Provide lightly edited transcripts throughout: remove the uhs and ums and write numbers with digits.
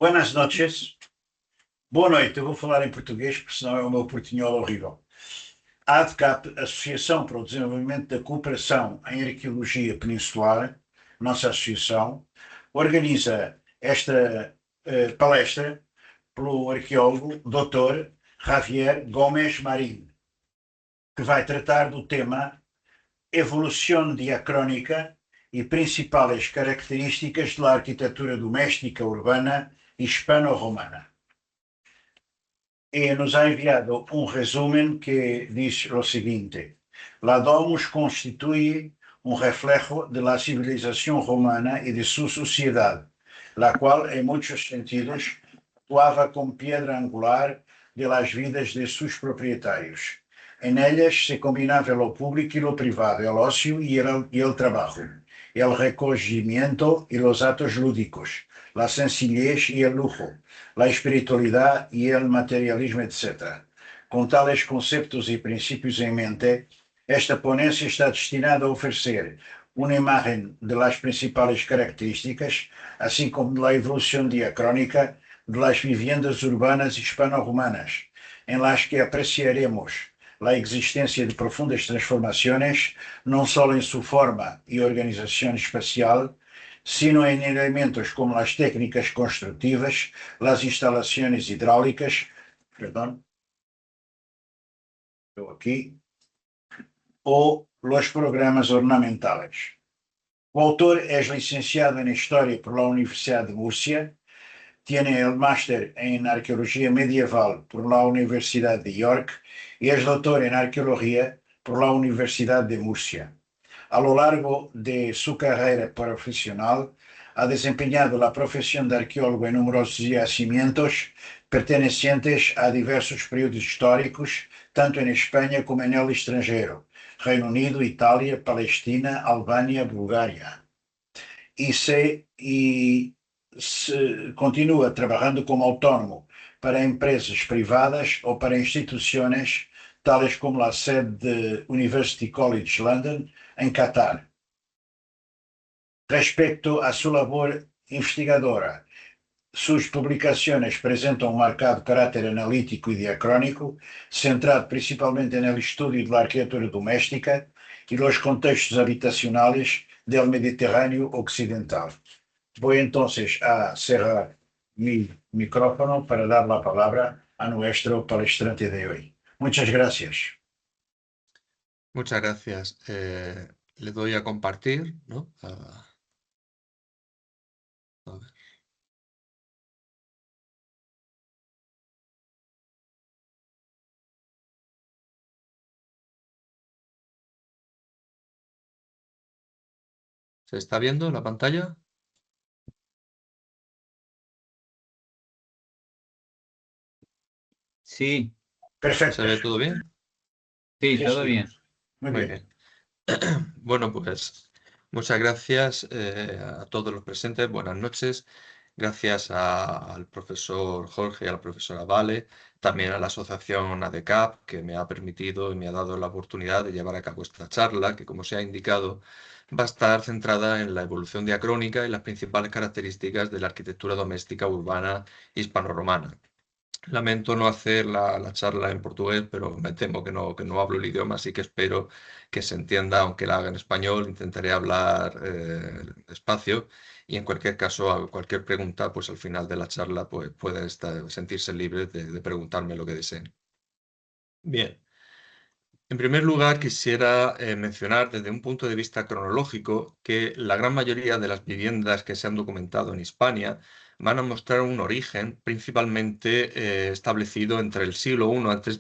Buenas noches. Boa noite. Eu vou falar em português, porque senão é o meu portunhol horrível. A ADCAP, Associação para o Desenvolvimento da Cooperação em Arqueologia Peninsular, nossa associação, organiza esta palestra pelo arqueólogo Dr. Javier Gómez Marín, que vai tratar do tema Evolução diacrónica e principais características da arquitetura doméstica urbana hispano-romana. E nos ha enviado un resumen que dice lo siguiente: la domus constituye un reflejo de la civilización romana y de su sociedad, la cual en muchos sentidos actuaba como piedra angular de las vidas de sus propietarios. En ellas se combinaba lo público y lo privado, el ocio y el trabajo, el recogimiento y los actos lúdicos, la sencillez y el lujo, la espiritualidad y el materialismo, etc. Con tales conceptos y principios en mente, esta ponencia está destinada a ofrecer una imagen de las principales características, así como de la evolución diacrónica de las viviendas urbanas hispano-romanas, en las que apreciaremos la existencia de profundas transformaciones, no solo en su forma y organización espacial, sino en elementos como las técnicas constructivas, las instalaciones hidráulicas, o los programas ornamentales. O autor es licenciado en Historia por la Universidad de Murcia, tiene el máster en Arqueología Medieval por la Universidad de York y es doctor en Arqueología por la Universidad de Murcia. A lo largo de su carrera profesional, ha desempeñado la profesión de arqueólogo en numerosos yacimientos pertenecientes a diversos periodos históricos, tanto en España como en el extranjero, Reino Unido, Italia, Palestina, Albania, Bulgaria. Continua trabajando como autónomo para empresas privadas o para instituciones tales como la sede de University College London, en Qatar. Respecto a su labor investigadora, sus publicaciones presentan un marcado carácter analítico y diacrónico, centrado principalmente en el estudio de la arquitectura doméstica y los contextos habitacionales del Mediterráneo occidental. Voy entonces a cerrar mi micrófono para dar la palabra a nuestro palestrante de hoy. Muchas gracias. Muchas gracias. Le doy a compartir, ¿no? A ver. ¿Se está viendo la pantalla? Sí. Perfecto. ¿Se ve todo bien? Sí, todo bien. Muy bien. Bueno, pues muchas gracias a todos los presentes. Buenas noches. Gracias al profesor Jorge y a la profesora Vale, también a la asociación ADCAP, que me ha permitido y me ha dado la oportunidad de llevar a cabo esta charla, que como se ha indicado, va a estar centrada en la evolución diacrónica y las principales características de la arquitectura doméstica urbana hispano-romana. Lamento no hacer la charla en portugués, pero me temo que no hablo el idioma, así que espero que se entienda, aunque la haga en español. Intentaré hablar despacio y en cualquier caso, a cualquier pregunta, pues al final de la charla pues, pueden sentirse libres de preguntarme lo que deseen. Bien. En primer lugar, quisiera mencionar desde un punto de vista cronológico que la gran mayoría de las viviendas que se han documentado en Hispania van a mostrar un origen principalmente establecido entre el siglo I a.C.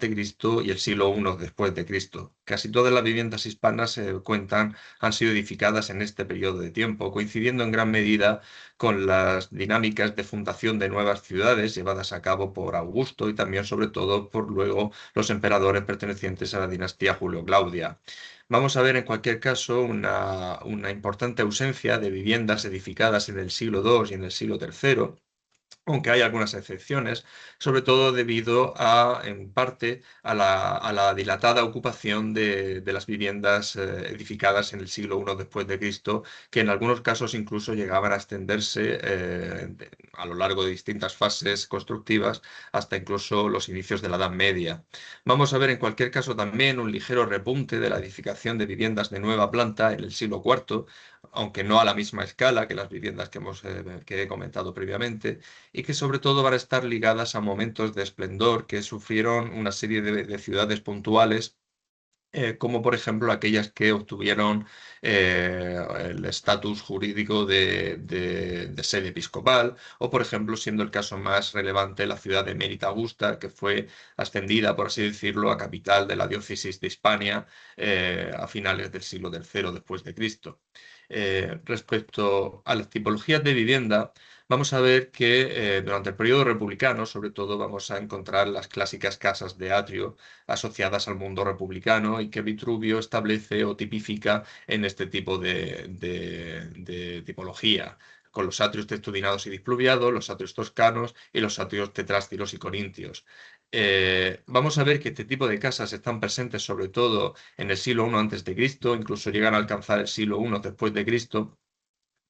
y el siglo I después de Cristo. Casi todas las viviendas hispanas han sido edificadas en este periodo de tiempo, coincidiendo en gran medida con las dinámicas de fundación de nuevas ciudades llevadas a cabo por Augusto y también sobre todo por luego los emperadores pertenecientes a la dinastía Julio-Claudia. Vamos a ver en cualquier caso una importante ausencia de viviendas edificadas en el siglo II y en el siglo III, aunque hay algunas excepciones, sobre todo debido a, en parte, a la dilatada ocupación de las viviendas edificadas en el siglo I después de Cristo, que en algunos casos incluso llegaban a extenderse a lo largo de distintas fases constructivas hasta incluso los inicios de la Edad Media. Vamos a ver en cualquier caso también un ligero repunte de la edificación de viviendas de nueva planta en el siglo IV, aunque no a la misma escala que las viviendas que he comentado previamente, y que sobre todo van a estar ligadas a momentos de esplendor que sufrieron una serie de ciudades puntuales, como por ejemplo aquellas que obtuvieron el estatus jurídico de sede episcopal, o por ejemplo, siendo el caso más relevante, la ciudad de Mérida Augusta, que fue ascendida, por así decirlo, a capital de la diócesis de Hispania a finales del siglo III después de Cristo. Respecto a las tipologías de vivienda, vamos a ver que durante el periodo republicano, sobre todo, vamos a encontrar las clásicas casas de atrio asociadas al mundo republicano y que Vitruvio establece o tipifica en este tipo de tipología, con los atrios testudinados y displuviados, los atrios toscanos y los atrios tetrástilos y corintios. Vamos a ver que este tipo de casas están presentes sobre todo en el siglo I a.C., incluso llegan a alcanzar el siglo I después de Cristo,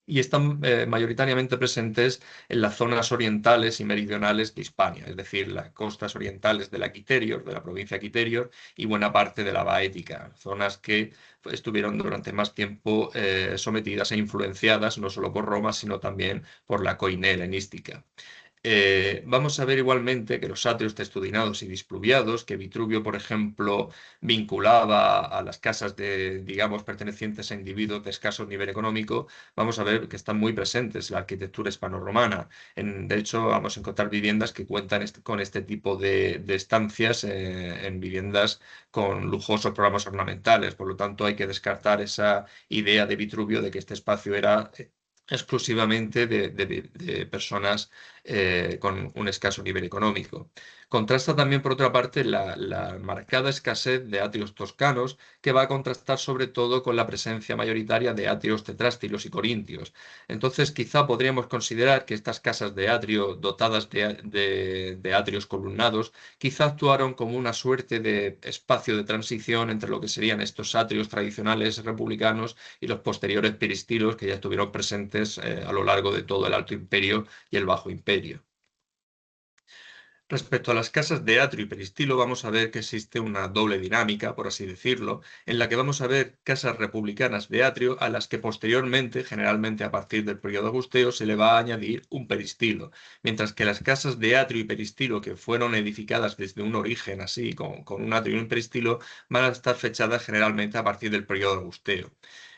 y están mayoritariamente presentes en las zonas orientales y meridionales de Hispania, es decir, las costas orientales de la Quiterior, de la provincia Quiterior, y buena parte de la Baética, zonas que estuvieron durante más tiempo sometidas e influenciadas no solo por Roma, sino también por la coine helenística. Vamos a ver igualmente que los atrios testudinados y displuviados, que Vitruvio, por ejemplo, vinculaba a las casas de, digamos, pertenecientes a individuos de escaso nivel económico, vamos a ver que están muy presentes en la arquitectura hispanorromana. De hecho, vamos a encontrar viviendas que cuentan con este tipo de estancias en viviendas con lujosos programas ornamentales. Por lo tanto, hay que descartar esa idea de Vitruvio de que este espacio era exclusivamente de personas con un escaso nivel económico. Contrasta también, por otra parte, la marcada escasez de atrios toscanos, que va a contrastar sobre todo con la presencia mayoritaria de atrios tetrástilos y corintios. Entonces, quizá podríamos considerar que estas casas de atrio dotadas de atrios columnados, quizá actuaron como una suerte de espacio de transición entre lo que serían estos atrios tradicionales republicanos y los posteriores peristilos que ya estuvieron presentes a lo largo de todo el Alto Imperio y el Bajo Imperio. Respecto a las casas de atrio y peristilo, vamos a ver que existe una doble dinámica, por así decirlo, en la que vamos a ver casas republicanas de atrio a las que posteriormente, generalmente a partir del periodo agusteo, se le va a añadir un peristilo, mientras que las casas de atrio y peristilo que fueron edificadas desde un origen así, con un atrio y un peristilo, van a estar fechadas generalmente a partir del periodo agusteo.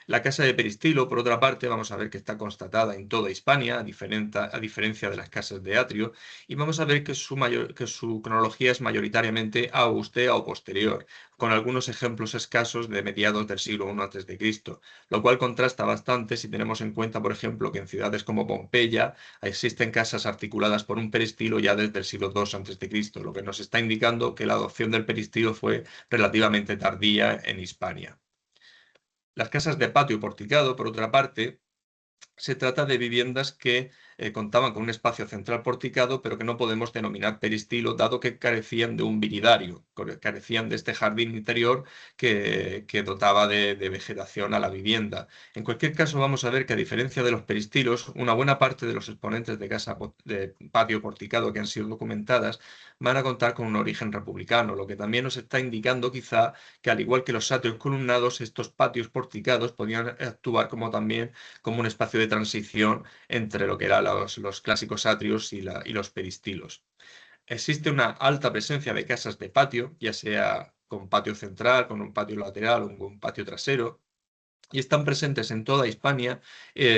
La casa de peristilo, por otra parte, vamos a ver que está constatada en toda Hispania, a diferencia de las casas de atrio, y vamos a ver que su cronología es mayoritariamente augustea o posterior, con algunos ejemplos escasos de mediados del siglo I a.C., lo cual contrasta bastante si tenemos en cuenta, por ejemplo, que en ciudades como Pompeya existen casas articuladas por un peristilo ya desde el siglo II a.C., lo que nos está indicando que la adopción del peristilo fue relativamente tardía en Hispania. Las casas de patio porticado, por otra parte, se trata de viviendas que contaban con un espacio central porticado, pero que no podemos denominar peristilo, dado que carecían de un viridario, carecían de este jardín interior que dotaba de vegetación a la vivienda. En cualquier caso, vamos a ver que a diferencia de los peristilos, una buena parte de los exponentes de casa de patio porticado que han sido documentadas van a contar con un origen republicano, lo que también nos está indicando quizá que al igual que los atrios columnados, estos patios porticados podían actuar también como un espacio de transición entre lo que eran los clásicos atrios y los peristilos. Existe una alta presencia de casas de patio, ya sea con patio central, con un patio lateral o con un patio trasero, y están presentes en toda Hispania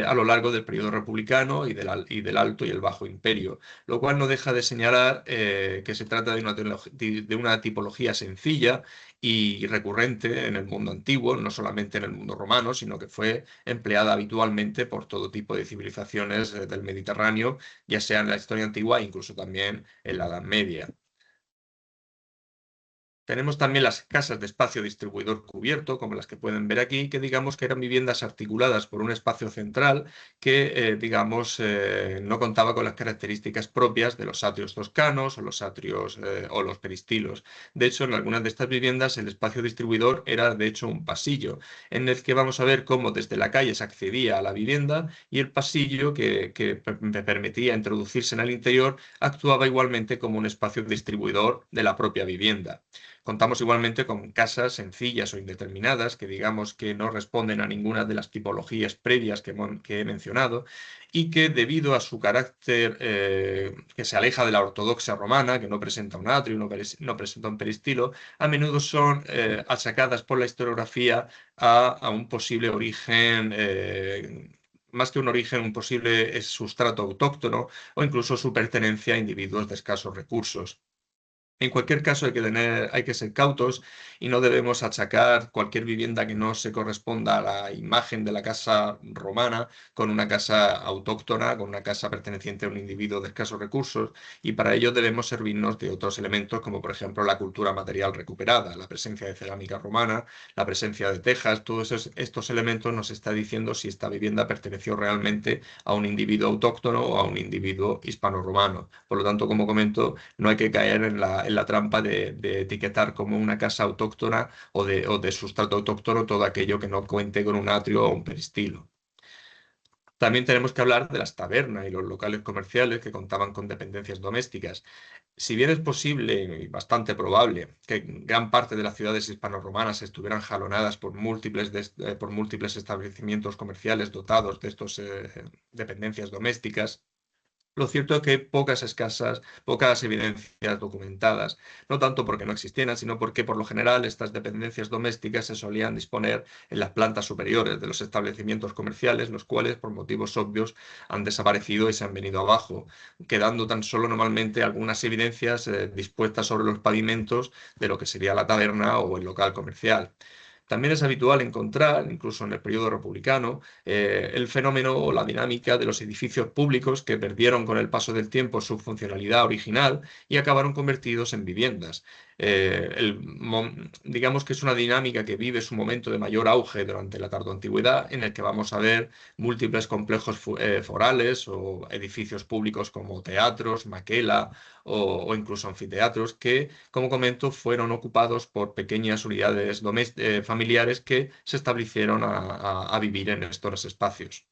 a lo largo del periodo republicano y del Alto y el Bajo Imperio, lo cual no deja de señalar que se trata de una tipología sencilla y recurrente en el mundo antiguo, no solamente en el mundo romano, sino que fue empleada habitualmente por todo tipo de civilizaciones del Mediterráneo, ya sea en la historia antigua e incluso también en la Edad Media. Tenemos también las casas de espacio distribuidor cubierto, como las que pueden ver aquí, que digamos que eran viviendas articuladas por un espacio central que, no contaba con las características propias de los atrios toscanos o los atrios o los peristilos. De hecho, en algunas de estas viviendas el espacio distribuidor era de hecho un pasillo, en el que vamos a ver cómo desde la calle se accedía a la vivienda y el pasillo que me permitía introducirse en el interior actuaba igualmente como un espacio distribuidor de la propia vivienda. Contamos igualmente con casas sencillas o indeterminadas que digamos que no responden a ninguna de las tipologías previas que he mencionado y que debido a su carácter que se aleja de la ortodoxia romana, que no presenta un atrio, no presenta un peristilo, a menudo son achacadas por la historiografía a un posible origen más que un origen, un posible sustrato autóctono o incluso su pertenencia a individuos de escasos recursos. En cualquier caso, hay que ser cautos y no debemos achacar cualquier vivienda que no se corresponda a la imagen de la casa romana con una casa autóctona, con una casa perteneciente a un individuo de escasos recursos, y para ello debemos servirnos de otros elementos como por ejemplo la cultura material recuperada, la presencia de cerámica romana, la presencia de tejas. Todos estos elementos nos está diciendo si esta vivienda perteneció realmente a un individuo autóctono o a un individuo hispano-romano. Por lo tanto, como comento, no hay que caer en la trampa de etiquetar como una casa autóctona o de sustrato autóctono todo aquello que no cuente con un atrio o un peristilo. También tenemos que hablar de las tabernas y los locales comerciales que contaban con dependencias domésticas. Si bien es posible y bastante probable que gran parte de las ciudades hispano-romanas estuvieran jalonadas por múltiples establecimientos comerciales dotados de estas dependencias domésticas, lo cierto es que hay pocas evidencias documentadas, no tanto porque no existieran, sino porque por lo general estas dependencias domésticas se solían disponer en las plantas superiores de los establecimientos comerciales, los cuales por motivos obvios han desaparecido y se han venido abajo, quedando tan solo normalmente algunas evidencias dispuestas sobre los pavimentos de lo que sería la taberna o el local comercial. También es habitual encontrar, incluso en el periodo republicano, el fenómeno o la dinámica de los edificios públicos que perdieron con el paso del tiempo su funcionalidad original y acabaron convertidos en viviendas. Digamos que es una dinámica que vive su momento de mayor auge durante la tardoantigüedad, en el que vamos a ver múltiples complejos forales o edificios públicos como teatros, maquela o incluso anfiteatros que, como comento, fueron ocupados por pequeñas unidades familiares que se establecieron a vivir en estos espacios.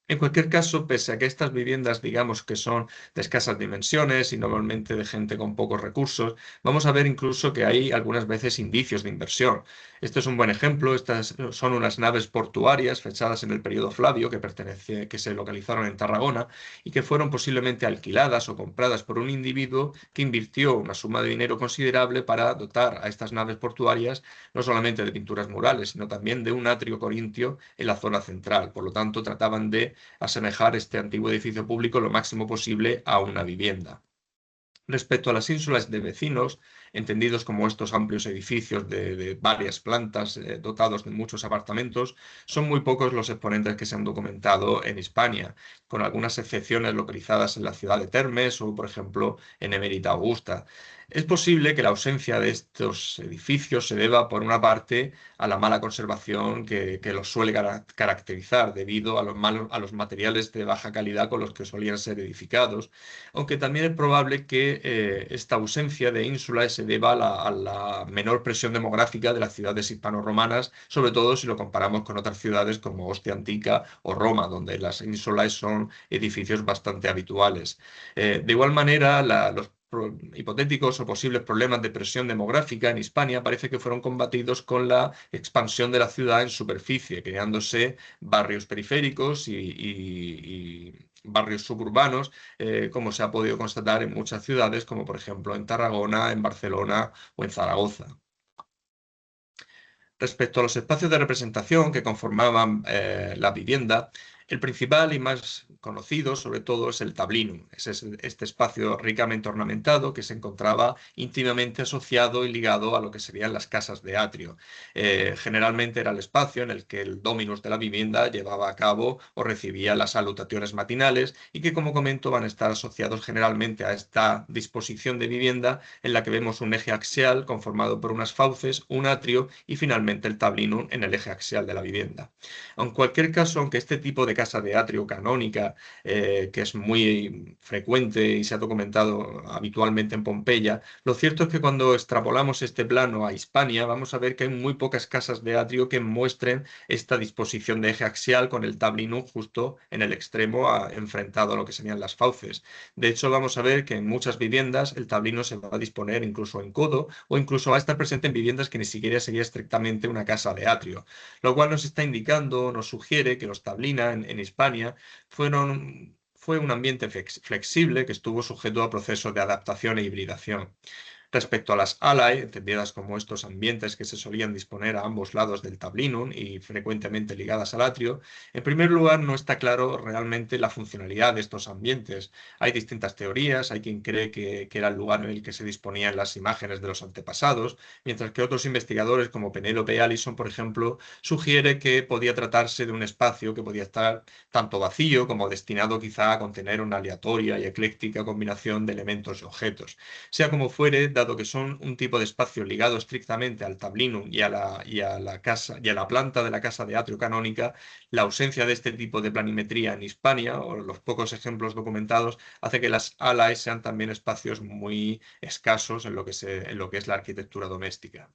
En cualquier caso, pese a que estas viviendas digamos que son de escasas dimensiones y normalmente de gente con pocos recursos, vamos a ver incluso que hay algunas veces indicios de inversión. Este es un buen ejemplo. Estas son unas naves portuarias fechadas en el periodo Flavio que se localizaron en Tarragona y que fueron posiblemente alquiladas o compradas por un individuo que invirtió una suma de dinero considerable para dotar a estas naves portuarias no solamente de pinturas murales, sino también de un atrio corintio en la zona central. Por lo tanto, trataban de asemejar este antiguo edificio público lo máximo posible a una vivienda. Respecto a las ínsulas de vecinos, entendidos como estos amplios edificios de varias plantas dotados de muchos apartamentos, son muy pocos los exponentes que se han documentado en Hispania, con algunas excepciones localizadas en la ciudad de Termes o, por ejemplo, en Emérita Augusta. Es posible que la ausencia de estos edificios se deba, por una parte, a la mala conservación que los suele caracterizar debido a los materiales de baja calidad con los que solían ser edificados, aunque también es probable que esta ausencia de ínsulas se deba a la menor presión demográfica de las ciudades hispano-romanas, sobre todo si lo comparamos con otras ciudades como Ostia Antica o Roma, donde las ínsulas son edificios bastante habituales. De igual manera, los hipotéticos o posibles problemas de presión demográfica en Hispania parece que fueron combatidos con la expansión de la ciudad en superficie, creándose barrios periféricos y barrios suburbanos, como se ha podido constatar en muchas ciudades, como por ejemplo en Tarragona, en Barcelona o en Zaragoza. Respecto a los espacios de representación que conformaban la vivienda, El principal y más conocido, sobre todo, es el tablinum. Es este espacio ricamente ornamentado que se encontraba íntimamente asociado y ligado a lo que serían las casas de atrio. Generalmente era el espacio en el que el dominus de la vivienda llevaba a cabo o recibía las salutaciones matinales y que, como comento, van a estar asociados generalmente a esta disposición de vivienda en la que vemos un eje axial conformado por unas fauces, un atrio y finalmente el tablinum en el eje axial de la vivienda. En cualquier caso, aunque este tipo de casa de atrio canónica, que es muy frecuente y se ha documentado habitualmente en Pompeya, lo cierto es que cuando extrapolamos este plano a Hispania, vamos a ver que hay muy pocas casas de atrio que muestren esta disposición de eje axial con el tablinum justo en el extremo enfrentado a lo que serían las fauces. De hecho, vamos a ver que en muchas viviendas el tablinum se va a disponer incluso en codo o incluso va a estar presente en viviendas que ni siquiera sería estrictamente una casa de atrio, lo cual nos está indicando, nos sugiere que los tablina en Hispania fue un ambiente flexible que estuvo sujeto a procesos de adaptación e hibridación. Respecto a las alai, entendidas como estos ambientes que se solían disponer a ambos lados del tablinum y frecuentemente ligadas al atrio, en primer lugar no está claro realmente la funcionalidad de estos ambientes. Hay distintas teorías, hay quien cree que era el lugar en el que se disponían las imágenes de los antepasados, mientras que otros investigadores como Penelope Allison, por ejemplo, sugiere que podía tratarse de un espacio que podía estar tanto vacío como destinado quizá a contener una aleatoria y ecléctica combinación de elementos y objetos. Sea como fuere, dado que son un tipo de espacio ligado estrictamente al tablinum y a la casa y a la planta de la casa de atrio canónica, la ausencia de este tipo de planimetría en Hispania, o los pocos ejemplos documentados, hace que las alais sean también espacios muy escasos en lo que es la arquitectura doméstica.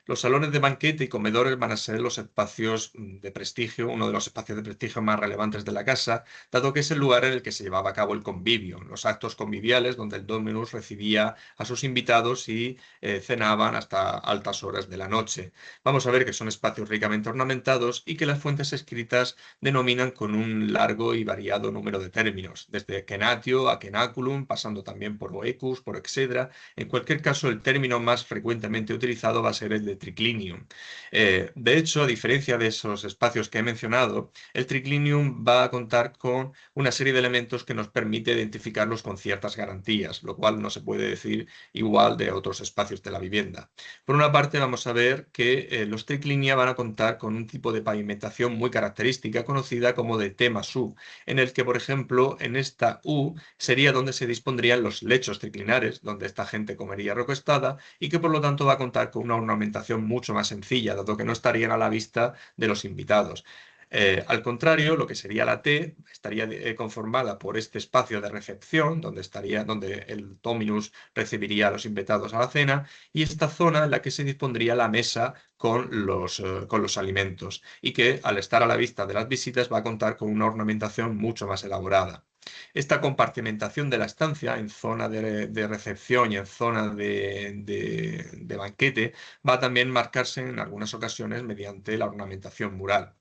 Los salones de banquete y comedores van a ser los espacios de prestigio, uno de los espacios de prestigio más relevantes de la casa, dado que es el lugar en el que se llevaba a cabo el convivio, los actos conviviales donde el dominus recibía a sus invitados y cenaban hasta altas horas de la noche. Vamos a ver que son espacios ricamente ornamentados y que las fuentes escritas denominan con un largo y variado número de términos, desde kenatio a kenaculum, pasando también por oecus, por excedra. En cualquier caso, el término más frecuentemente utilizado va a ser el de triclinium. De hecho, a diferencia de esos espacios que he mencionado, el triclinium va a contar con una serie de elementos que nos permite identificarlos con ciertas garantías, lo cual no se puede decir igual de otros espacios de la vivienda. Por una parte, vamos a ver que los triclinia van a contar con un tipo de pavimentación muy característica conocida como de T más U, en el que, por ejemplo, en esta U sería donde se dispondrían los lechos triclinares, donde esta gente comería recostada y que por lo tanto va a contar con una ornamentación mucho más sencilla, dado que no estarían a la vista de los invitados. Al contrario, lo que sería la T estaría conformada por este espacio de recepción, donde el dominus recibiría a los invitados a la cena, y esta zona en la que se dispondría la mesa con los alimentos, y que al estar a la vista de las visitas va a contar con una ornamentación mucho más elaborada. Esta compartimentación de la estancia en zona de recepción y en zona de banquete va a también marcarse en algunas ocasiones mediante la ornamentación mural.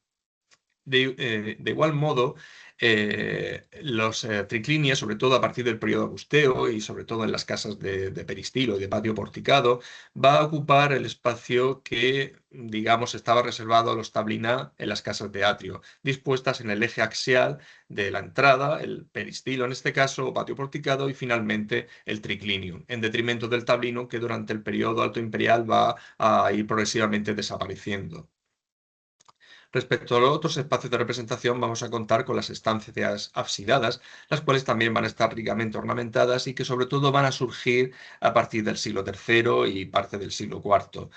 De igual modo, los triclinias, sobre todo a partir del periodo Augusteo y sobre todo en las casas de peristilo y de patio porticado, va a ocupar el espacio que, digamos, estaba reservado a los tablina en las casas de atrio, dispuestas en el eje axial de la entrada, el peristilo en este caso, o patio porticado, y finalmente el triclinium, en detrimento del tablino que durante el periodo alto imperial va a ir progresivamente desapareciendo. Respecto a los otros espacios de representación, vamos a contar con las estancias absidadas, las cuales también van a estar ricamente ornamentadas y que sobre todo van a surgir a partir del siglo III y parte del siglo IV.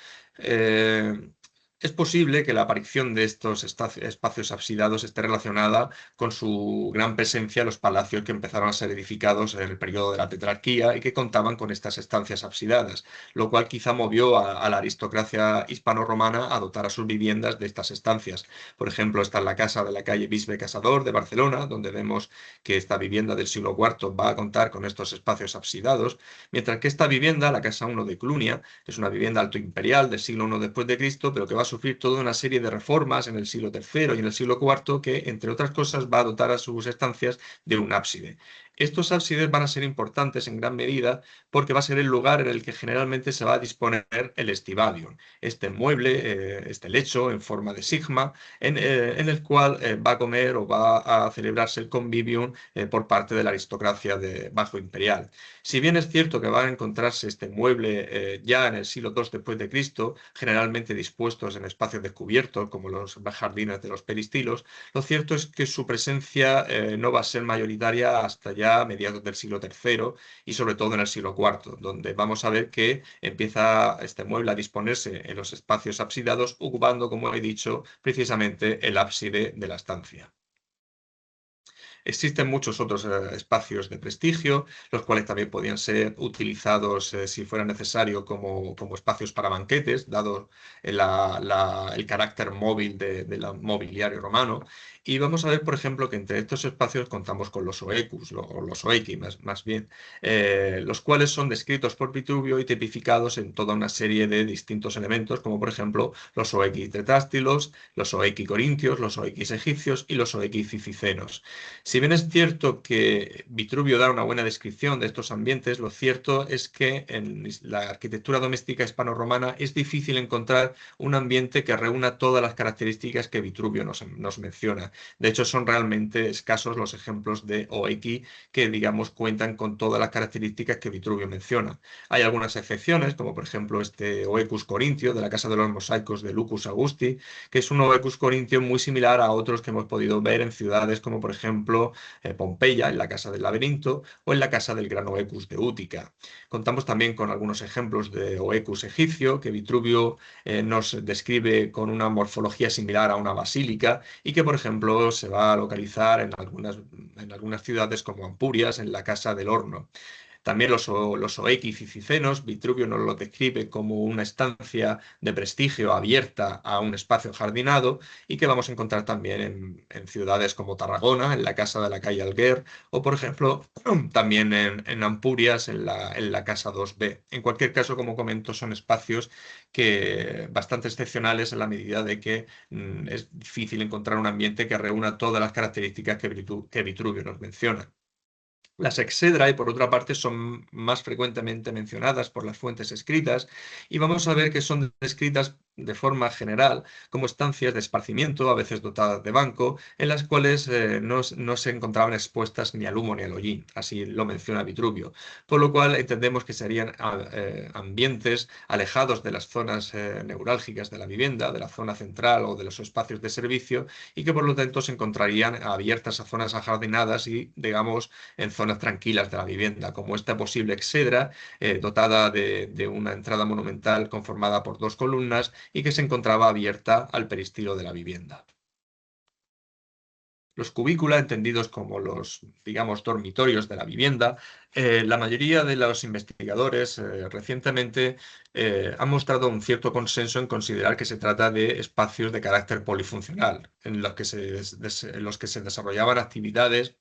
Es posible que la aparición de estos espacios absidados esté relacionada con su gran presencia en los palacios que empezaron a ser edificados en el periodo de la tetrarquía y que contaban con estas estancias absidadas, lo cual quizá movió a la aristocracia hispano-romana a dotar a sus viviendas de estas estancias. Por ejemplo, está en la casa de la calle Bisbe Casador de Barcelona, donde vemos que esta vivienda del siglo IV va a contar con estos espacios absidados, mientras que esta vivienda, la casa 1 de Clunia, es una vivienda alto imperial del siglo I después de Cristo, pero que va a sufrir toda una serie de reformas en el siglo III y en el siglo IV que, entre otras cosas, va a dotar a sus estancias de un ábside. Estos ábsides van a ser importantes en gran medida porque va a ser el lugar en el que generalmente se va a disponer el estivadium, este mueble, este lecho en forma de sigma, en el cual va a comer o va a celebrarse el convivium por parte de la aristocracia bajo imperial. Si bien es cierto que va a encontrarse este mueble ya en el siglo II después de Cristo, generalmente dispuestos en espacios descubiertos como los jardines de los peristilos, lo cierto es que su presencia no va a ser mayoritaria hasta ya mediados del siglo III y sobre todo en el siglo IV, donde vamos a ver que empieza este mueble a disponerse en los espacios absidados, ocupando, como he dicho, precisamente el ábside de la estancia. Existen muchos otros espacios de prestigio, los cuales también podían ser utilizados si fuera necesario como espacios para banquetes, dado el carácter móvil del mobiliario romano. Y vamos a ver, por ejemplo, que entre estos espacios contamos con los oecus, o los oeci más bien, los cuales son descritos por Vitruvio y tipificados en toda una serie de distintos elementos, como por ejemplo los oequi tetástilos, los oequi corintios, los oequis egipcios y los oequi cificenos. Si bien es cierto que Vitruvio da una buena descripción de estos ambientes, lo cierto es que en la arquitectura doméstica hispano-romana es difícil encontrar un ambiente que reúna todas las características que Vitruvio nos menciona. De hecho, son realmente escasos los ejemplos de oequi que, digamos, cuentan con todas las características que Vitruvio menciona. Hay algunas excepciones, como por ejemplo este oecus corintio de la Casa de los Mosaicos de Lucus Augusti, que es un oecus corintio muy similar a otros que hemos podido ver en ciudades como por ejemplo Pompeya, en la Casa del Laberinto, o en la Casa del Gran Oecus de Útica. Contamos también con algunos ejemplos de oecus egipcio, que Vitruvio nos describe con una morfología similar a una basílica y que, por ejemplo, se va a localizar en algunas ciudades como Ampurias, en la Casa del Horno. También los oequis cicenos, Vitruvio nos lo describe como una estancia de prestigio abierta a un espacio jardinado y que vamos a encontrar también en ciudades como Tarragona, en la Casa de la Calle Alguer, o por ejemplo también en Ampurias, en la Casa 2B. En cualquier caso, como comento, son espacios bastante excepcionales en la medida de que es difícil encontrar un ambiente que reúna todas las características que Vitruvio nos menciona. Las exedrae, por otra parte, son más frecuentemente mencionadas por las fuentes escritas y vamos a ver que son descritas de forma general como estancias de esparcimiento, a veces dotadas de banco, en las cuales no se encontraban expuestas ni al humo ni al hollín, así lo menciona Vitruvio, por lo cual entendemos que serían ambientes alejados de las zonas neurálgicas de la vivienda, de la zona central o de los espacios de servicio, y que por lo tanto se encontrarían abiertas a zonas ajardinadas y, digamos, en zonas tranquilas de la vivienda, como esta posible exedra dotada de una entrada monumental conformada por dos columnas y que se encontraba abierta al peristilo de la vivienda. Los cubícula, entendidos como los, digamos, dormitorios de la vivienda, la mayoría de los investigadores recientemente han mostrado un cierto consenso en considerar que se trata de espacios de carácter polifuncional, en los que se desarrollaban actividades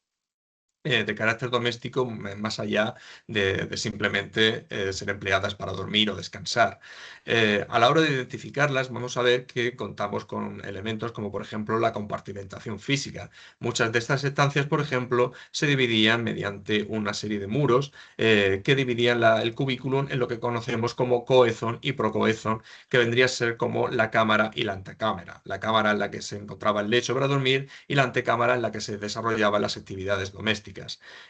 de carácter doméstico más allá de simplemente ser empleadas para dormir o descansar. A la hora de identificarlas vamos a ver que contamos con elementos como por ejemplo la compartimentación física. Muchas de estas estancias, por ejemplo, se dividían mediante una serie de muros que dividían el cubículum en lo que conocemos como coezón y procoezón, que vendría a ser como la cámara y la antecámara. La cámara en la que se encontraba el lecho para dormir y la antecámara en la que se desarrollaban las actividades domésticas.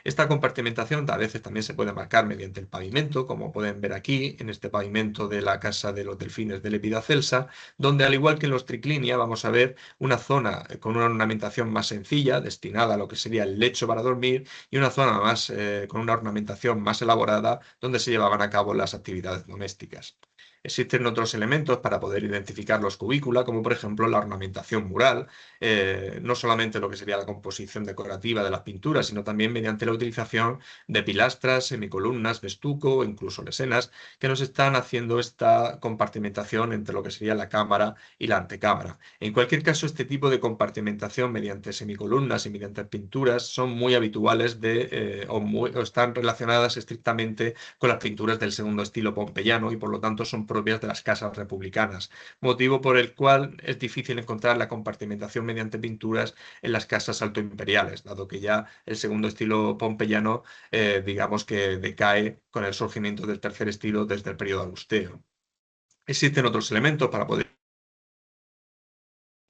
Esta compartimentación a veces también se puede marcar mediante el pavimento, como pueden ver aquí en este pavimento de la Casa de los Delfines de Lepida Celsa, donde al igual que en los triclinia vamos a ver una zona con una ornamentación más sencilla, destinada a lo que sería el lecho para dormir, y una zona más con una ornamentación más elaborada, donde se llevaban a cabo las actividades domésticas. Existen otros elementos para poder identificar los cubícula, como por ejemplo la ornamentación mural, no solamente lo que sería la composición decorativa de las pinturas, sino también mediante la utilización de pilastras, semicolumnas de estuco o incluso lesenas, que nos están haciendo esta compartimentación entre lo que sería la cámara y la antecámara. En cualquier caso, este tipo de compartimentación mediante semicolumnas y mediante pinturas son muy habituales o están relacionadas estrictamente con las pinturas del segundo estilo pompeyano y por lo tanto son propias de las casas republicanas, motivo por el cual es difícil encontrar la compartimentación mediante pinturas en las casas altoimperiales, dado que ya el segundo estilo pompeyano, digamos que decae con el surgimiento del tercer estilo desde el periodo augusteo. Existen otros elementos para poder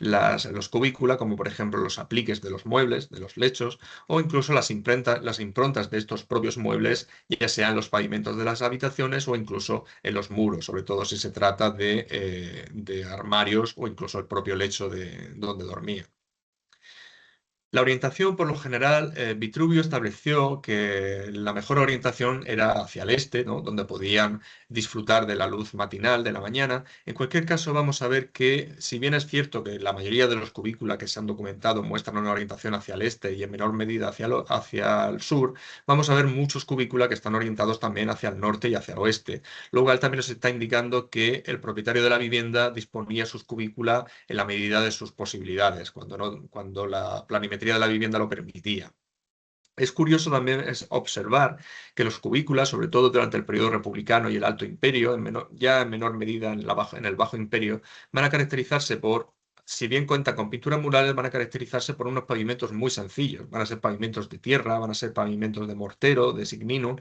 los cubículas, como por ejemplo los apliques de los muebles, de los lechos, o incluso las improntas de estos propios muebles, ya sea en los pavimentos de las habitaciones o incluso en los muros, sobre todo si se trata de armarios o incluso el propio lecho de donde dormía. La orientación, por lo general, Vitruvio estableció que la mejor orientación era hacia el este, ¿no? Donde podían disfrutar de la luz matinal de la mañana. En cualquier caso, vamos a ver que, si bien es cierto que la mayoría de los cubículas que se han documentado muestran una orientación hacia el este y en menor medida hacia el sur, vamos a ver muchos cubículas que están orientados también hacia el norte y hacia el oeste. Lo cual también nos está indicando que el propietario de la vivienda disponía sus cubículas en la medida de sus posibilidades, cuando la planimetría de la vivienda lo permitía. Es curioso también observar que los cubículas, sobre todo durante el periodo republicano y el Alto Imperio, ya en menor medida en el Bajo Imperio, van a caracterizarse por, si bien cuentan con pinturas murales, van a caracterizarse por unos pavimentos muy sencillos. Van a ser pavimentos de tierra, van a ser pavimentos de mortero, de signinum,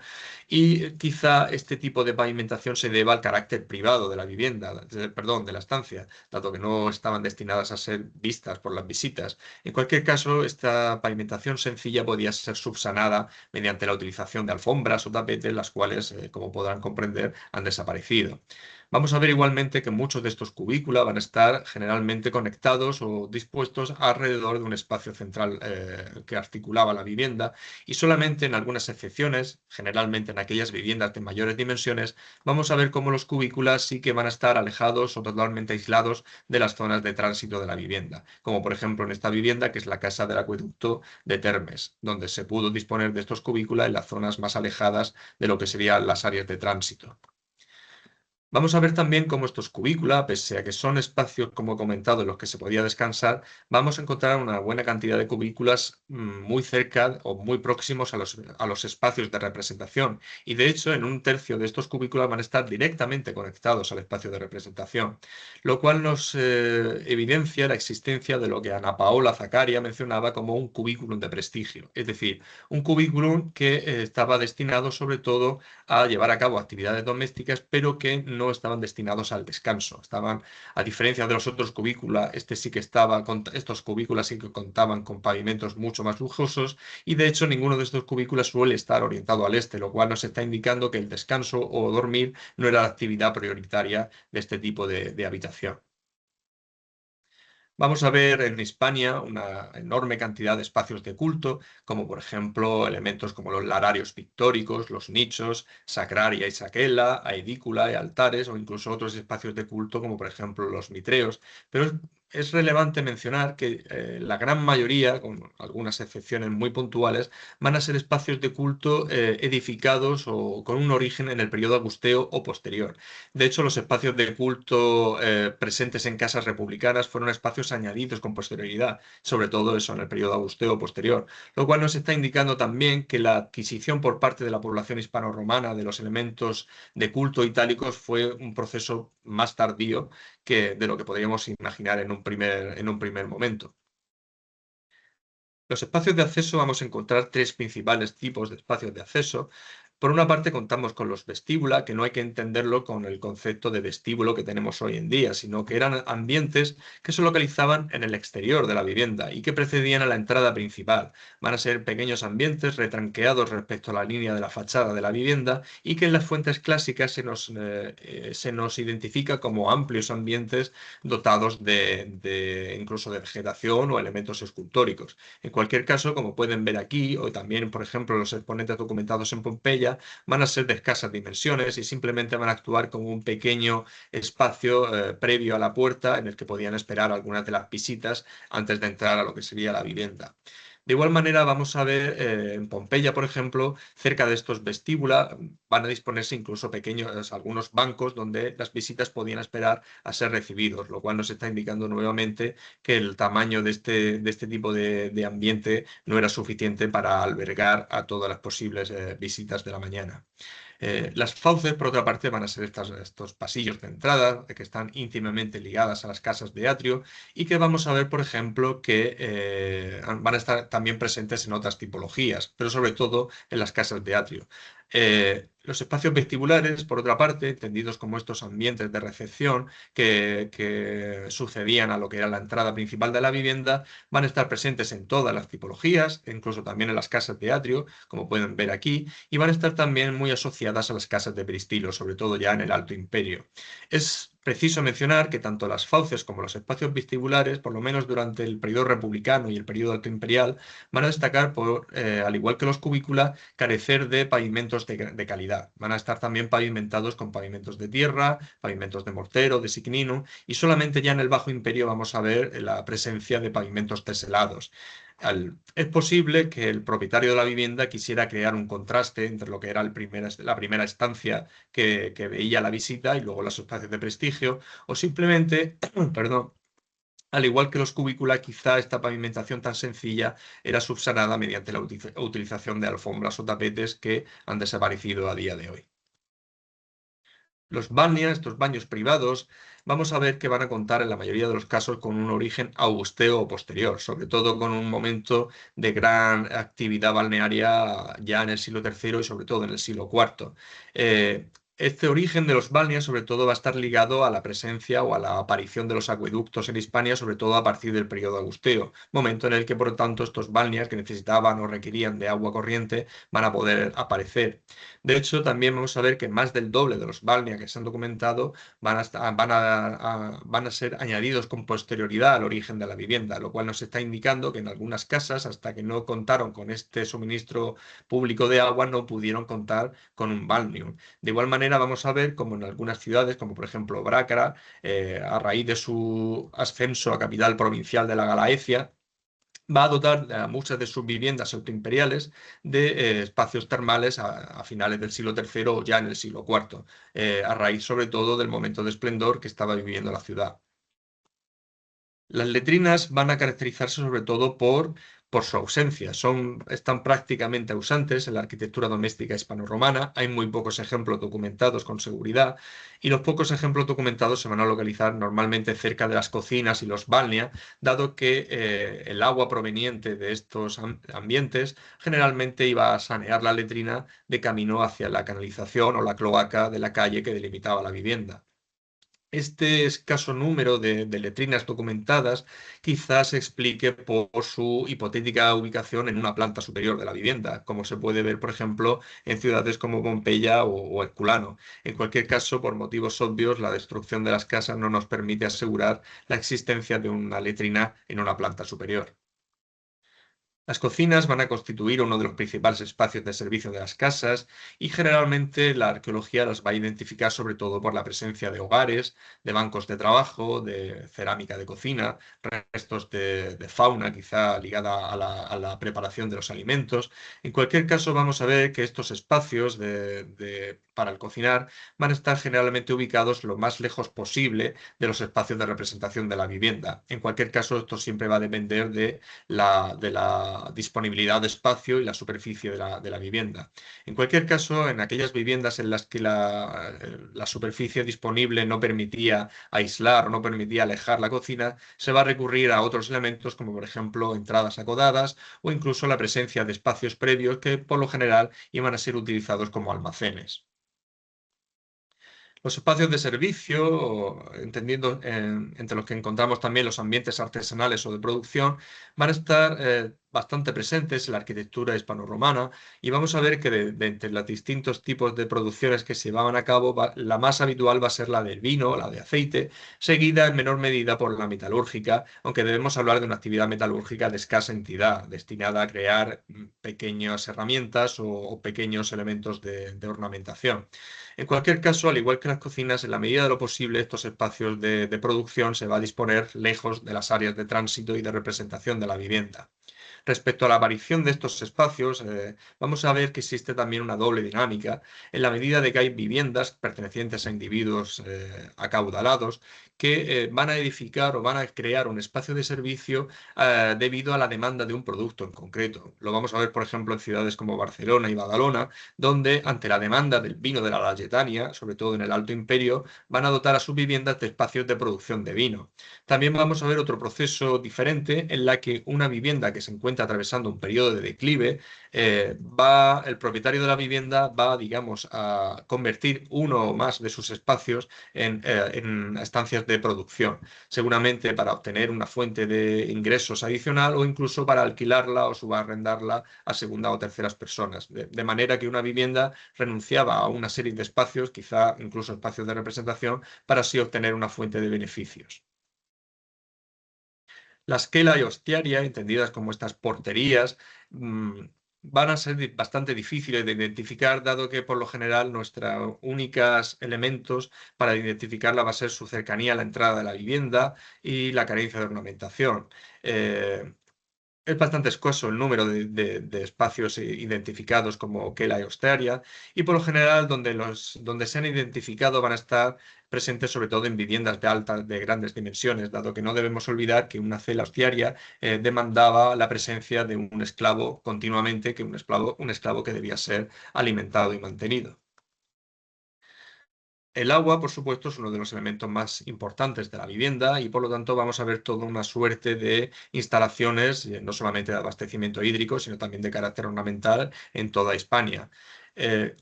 y quizá este tipo de pavimentación se deba al carácter privado de la vivienda, perdón, de la estancia, dado que no estaban destinadas a ser vistas por las visitas. En cualquier caso, esta pavimentación sencilla podía ser subsanada mediante la utilización de alfombras o tapetes, las cuales, como podrán comprender, han desaparecido. Vamos a ver igualmente que muchos de estos cubículos van a estar generalmente conectados o dispuestos alrededor de un espacio central que articulaba la vivienda, y solamente en algunas excepciones, generalmente en aquellas viviendas de mayores dimensiones, vamos a ver cómo los cubículos sí que van a estar alejados o totalmente aislados de las zonas de tránsito de la vivienda, como por ejemplo en esta vivienda que es la casa del acueducto de Termes, donde se pudo disponer de estos cubículos en las zonas más alejadas de lo que serían las áreas de tránsito. Vamos a ver también cómo estos cubículos, pese a que son espacios, como he comentado, en los que se podía descansar, vamos a encontrar una buena cantidad de cubículos muy cerca o muy próximos a los espacios de representación. Y de hecho, en un tercio de estos cubículos van a estar directamente conectados al espacio de representación, lo cual nos evidencia la existencia de lo que Ana Paola Zaccaria mencionaba como un cubículum de prestigio. Es decir, un cubículum que estaba destinado sobre todo a llevar a cabo actividades domésticas, pero que no estaban destinados al descanso. A diferencia de los otros cubículos, estos cubículos sí que contaban con pavimentos mucho más lujosos, y de hecho ninguno de estos cubículos suele estar orientado al este, lo cual nos está indicando que el descanso o dormir no era la actividad prioritaria de este tipo de habitación. Vamos a ver en Hispania una enorme cantidad de espacios de culto, como por ejemplo elementos como los lararios pictóricos, los nichos, sacraria y saquela, aedícula y altares, o incluso otros espacios de culto como por ejemplo los mitreos. Pero es relevante mencionar que la gran mayoría, con algunas excepciones muy puntuales, van a ser espacios de culto edificados o con un origen en el periodo augusteo o posterior. De hecho, los espacios de culto presentes en casas republicanas fueron espacios añadidos con posterioridad, sobre todo eso en el periodo augusteo posterior, lo cual nos está indicando también que la adquisición por parte de la población hispano-romana de los elementos de culto itálicos fue un proceso más tardío que de lo que podríamos imaginar en un primer momento. Los espacios de acceso, vamos a encontrar tres principales tipos de espacios de acceso. Por una parte contamos con los vestíbulos, que no hay que entenderlo con el concepto de vestíbulo que tenemos hoy en día, sino que eran ambientes que se localizaban en el exterior de la vivienda y que precedían a la entrada principal. Van a ser pequeños ambientes retranqueados respecto a la línea de la fachada de la vivienda, y que en las fuentes clásicas se nos identifica como amplios ambientes dotados incluso de vegetación o elementos escultóricos. En cualquier caso, como pueden ver aquí, o también, por ejemplo, los exponentes documentados en Pompeya, van a ser de escasas dimensiones y simplemente van a actuar como un pequeño espacio previo a la puerta en el que podían esperar algunas de las visitas antes de entrar a lo que sería la vivienda. De igual manera, vamos a ver en Pompeya, por ejemplo, cerca de estos vestíbulos van a disponerse incluso algunos bancos donde las visitas podían esperar a ser recibidos, lo cual nos está indicando nuevamente que el tamaño de este tipo de ambiente no era suficiente para albergar a todas las posibles visitas de la mañana. Las fauces, por otra parte, van a ser estos pasillos de entrada que están íntimamente ligadas a las casas de atrio y que vamos a ver, por ejemplo, que van a estar también presentes en otras tipologías, pero sobre todo en las casas de atrio. Los espacios vestibulares, por otra parte, entendidos como estos ambientes de recepción que sucedían a lo que era la entrada principal de la vivienda, van a estar presentes en todas las tipologías, incluso también en las casas de atrio, como pueden ver aquí, y van a estar también muy asociadas a las casas de peristilo, sobre todo ya en el Alto Imperio. Es preciso mencionar que tanto las fauces como los espacios vestibulares, por lo menos durante el periodo republicano y el periodo alto imperial, van a destacar por, al igual que los cubícula, carecer de pavimentos de calidad. Van a estar también pavimentados con pavimentos de tierra, pavimentos de mortero, de signino, y solamente ya en el Bajo Imperio vamos a ver la presencia de pavimentos teselados. Es posible que el propietario de la vivienda quisiera crear un contraste entre lo que era la primera estancia que veía la visita y luego los espacios de prestigio, o simplemente, perdón, al igual que los cubícula, quizá esta pavimentación tan sencilla era subsanada mediante la utilización de alfombras o tapetes que han desaparecido a día de hoy. Los balneas, estos baños privados, vamos a ver que van a contar en la mayoría de los casos con un origen augusteo o posterior, sobre todo con un momento de gran actividad balnearia ya en el siglo III y sobre todo en el siglo IV. Este origen de los balneas sobre todo va a estar ligado a la presencia o a la aparición de los acueductos en Hispania, sobre todo a partir del periodo augusteo, momento en el que por lo tanto estos balneas que necesitaban o requerían de agua corriente van a poder aparecer. De hecho, también vamos a ver que más del doble de los balneas que se han documentado van a ser añadidos con posterioridad al origen de la vivienda, lo cual nos está indicando que en algunas casas, hasta que no contaron con este suministro público de agua, no pudieron contar con un balneum. De igual manera, vamos a ver como en algunas ciudades, como por ejemplo Brácara, a raíz de su ascenso a capital provincial de la Galaecia, va a dotar a muchas de sus viviendas autoimperiales de espacios termales a finales del siglo III o ya en el siglo IV, a raíz sobre todo del momento de esplendor que estaba viviendo la ciudad. Las letrinas van a caracterizarse sobre todo por su ausencia. Están prácticamente ausentes en la arquitectura doméstica hispano-romana. Hay muy pocos ejemplos documentados con seguridad y los pocos ejemplos documentados se van a localizar normalmente cerca de las cocinas y los balneas, dado que el agua proveniente de estos ambientes generalmente iba a sanear la letrina de camino hacia la canalización o la cloaca de la calle que delimitaba la vivienda. Este escaso número de letrinas documentadas quizás se explique por su hipotética ubicación en una planta superior de la vivienda, como se puede ver, por ejemplo, en ciudades como Pompeya o Herculano. En cualquier caso, por motivos obvios, la destrucción de las casas no nos permite asegurar la existencia de una letrina en una planta superior. Las cocinas van a constituir uno de los principales espacios de servicio de las casas y generalmente la arqueología las va a identificar sobre todo por la presencia de hogares, de bancos de trabajo, de cerámica de cocina, restos de fauna quizá ligada a la preparación de los alimentos. En cualquier caso vamos a ver que estos espacios para el cocinar van a estar generalmente ubicados lo más lejos posible de los espacios de representación de la vivienda. En cualquier caso esto siempre va a depender de la disponibilidad de espacio y la superficie de la vivienda. En cualquier caso, en aquellas viviendas en las que la superficie disponible no permitía aislar o no permitía alejar la cocina, se va a recurrir a otros elementos como por ejemplo entradas acodadas o incluso la presencia de espacios previos que por lo general iban a ser utilizados como almacenes. Los espacios de servicio, entendiendo entre los que encontramos también los ambientes artesanales o de producción, van a estar bastante presentes en la arquitectura hispano-romana y vamos a ver que de entre los distintos tipos de producciones que se llevaban a cabo, la más habitual va a ser la del vino, la de aceite, seguida en menor medida por la metalúrgica, aunque debemos hablar de una actividad metalúrgica de escasa entidad, destinada a crear pequeñas herramientas o pequeños elementos de ornamentación. En cualquier caso, al igual que las cocinas, en la medida de lo posible, estos espacios de producción se va a disponer lejos de las áreas de tránsito y de representación de la vivienda. Respecto a la aparición de estos espacios, vamos a ver que existe también una doble dinámica, en la medida de que hay viviendas pertenecientes a individuos acaudalados que van a edificar o van a crear un espacio de servicio debido a la demanda de un producto en concreto. Lo vamos a ver, por ejemplo, en ciudades como Barcelona y Badalona, donde ante la demanda del vino de la Laietania, sobre todo en el Alto Imperio, van a dotar a sus viviendas de espacios de producción de vino. También vamos a ver otro proceso diferente en la que una vivienda que se encuentra atravesando un periodo de declive, el propietario de la vivienda va, digamos, a convertir uno o más de sus espacios en estancias de producción, seguramente para obtener una fuente de ingresos adicional o incluso para alquilarla o subarrendarla a segunda o terceras personas, de manera que una vivienda renunciaba a una serie de espacios, quizá incluso espacios de representación, para así obtener una fuente de beneficios. La skela y hostiaria, entendidas como estas porterías, van a ser bastante difíciles de identificar, dado que por lo general nuestros únicos elementos para identificarla va a ser su cercanía a la entrada de la vivienda y la carencia de ornamentación. Es bastante escaso el número de espacios identificados como Kela y Osteria, y por lo general donde se han identificado van a estar presentes sobre todo en viviendas de grandes dimensiones, dado que no debemos olvidar que una cela hostiaria demandaba la presencia de un esclavo continuamente, un esclavo que debía ser alimentado y mantenido. El agua, por supuesto, es uno de los elementos más importantes de la vivienda y por lo tanto vamos a ver toda una suerte de instalaciones, no solamente de abastecimiento hídrico, sino también de carácter ornamental en toda Hispania.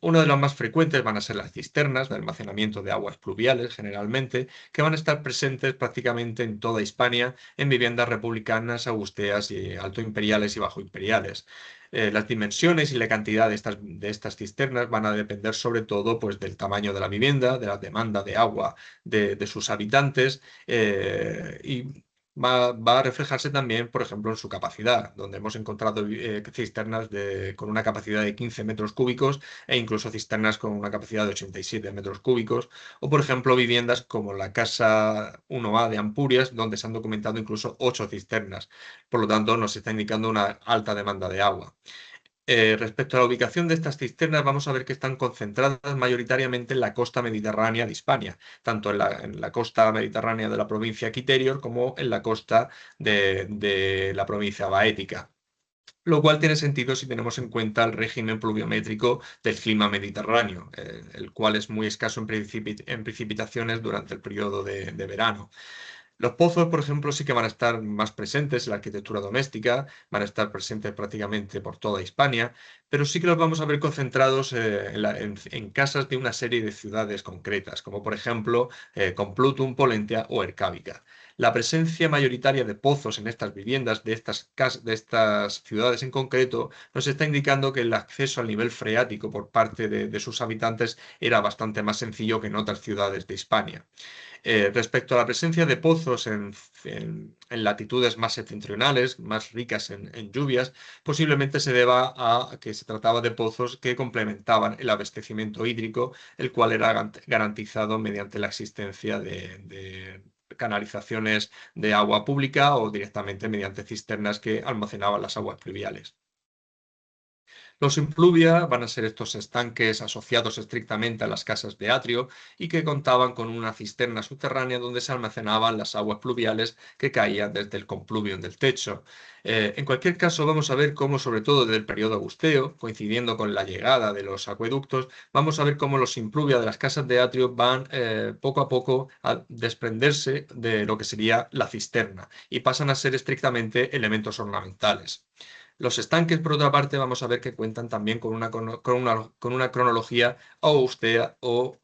Uno de los más frecuentes van a ser las cisternas de almacenamiento de aguas pluviales, generalmente, que van a estar presentes prácticamente en toda Hispania en viviendas republicanas, augusteas y altoimperiales y bajoimperiales. Las dimensiones y la cantidad de estas cisternas van a depender sobre todo pues, del tamaño de la vivienda, de la demanda de agua de sus habitantes y va a reflejarse también, por ejemplo, en su capacidad, donde hemos encontrado cisternas con una capacidad de 15 metros cúbicos e incluso cisternas con una capacidad de 87 metros cúbicos, o por ejemplo viviendas como la Casa 1A de Ampurias, donde se han documentado incluso 8 cisternas. Por lo tanto, nos está indicando una alta demanda de agua. Respecto a la ubicación de estas cisternas, vamos a ver que están concentradas mayoritariamente en la costa mediterránea de Hispania, tanto en la costa mediterránea de la provincia Quiterior como en la costa de la provincia Baética. Lo cual tiene sentido si tenemos en cuenta el régimen pluviométrico del clima mediterráneo, el cual es muy escaso en precipitaciones durante el periodo de verano. Los pozos, por ejemplo, sí que van a estar más presentes en la arquitectura doméstica, van a estar presentes prácticamente por toda Hispania, pero sí que los vamos a ver concentrados en casas de una serie de ciudades concretas, como por ejemplo Complutum, Pollentia o Ercávica. La presencia mayoritaria de pozos en estas viviendas, de estas ciudades en concreto, nos está indicando que el acceso al nivel freático por parte de sus habitantes era bastante más sencillo que en otras ciudades de Hispania. Respecto a la presencia de pozos en latitudes más septentrionales, más ricas en lluvias, posiblemente se deba a que se trataba de pozos que complementaban el abastecimiento hídrico, el cual era garantizado mediante la existencia de canalizaciones de agua pública o directamente mediante cisternas que almacenaban las aguas pluviales. Los impluvia van a ser estos estanques asociados estrictamente a las casas de atrio y que contaban con una cisterna subterránea donde se almacenaban las aguas pluviales que caían desde el compluvium del techo. En cualquier caso, vamos a ver cómo, sobre todo desde el periodo augusteo, coincidiendo con la llegada de los acueductos, vamos a ver cómo los impluvia de las casas de atrio van poco a poco a desprenderse de lo que sería la cisterna y pasan a ser estrictamente elementos ornamentales. Los estanques, por otra parte, vamos a ver que cuentan también con una cronología austera o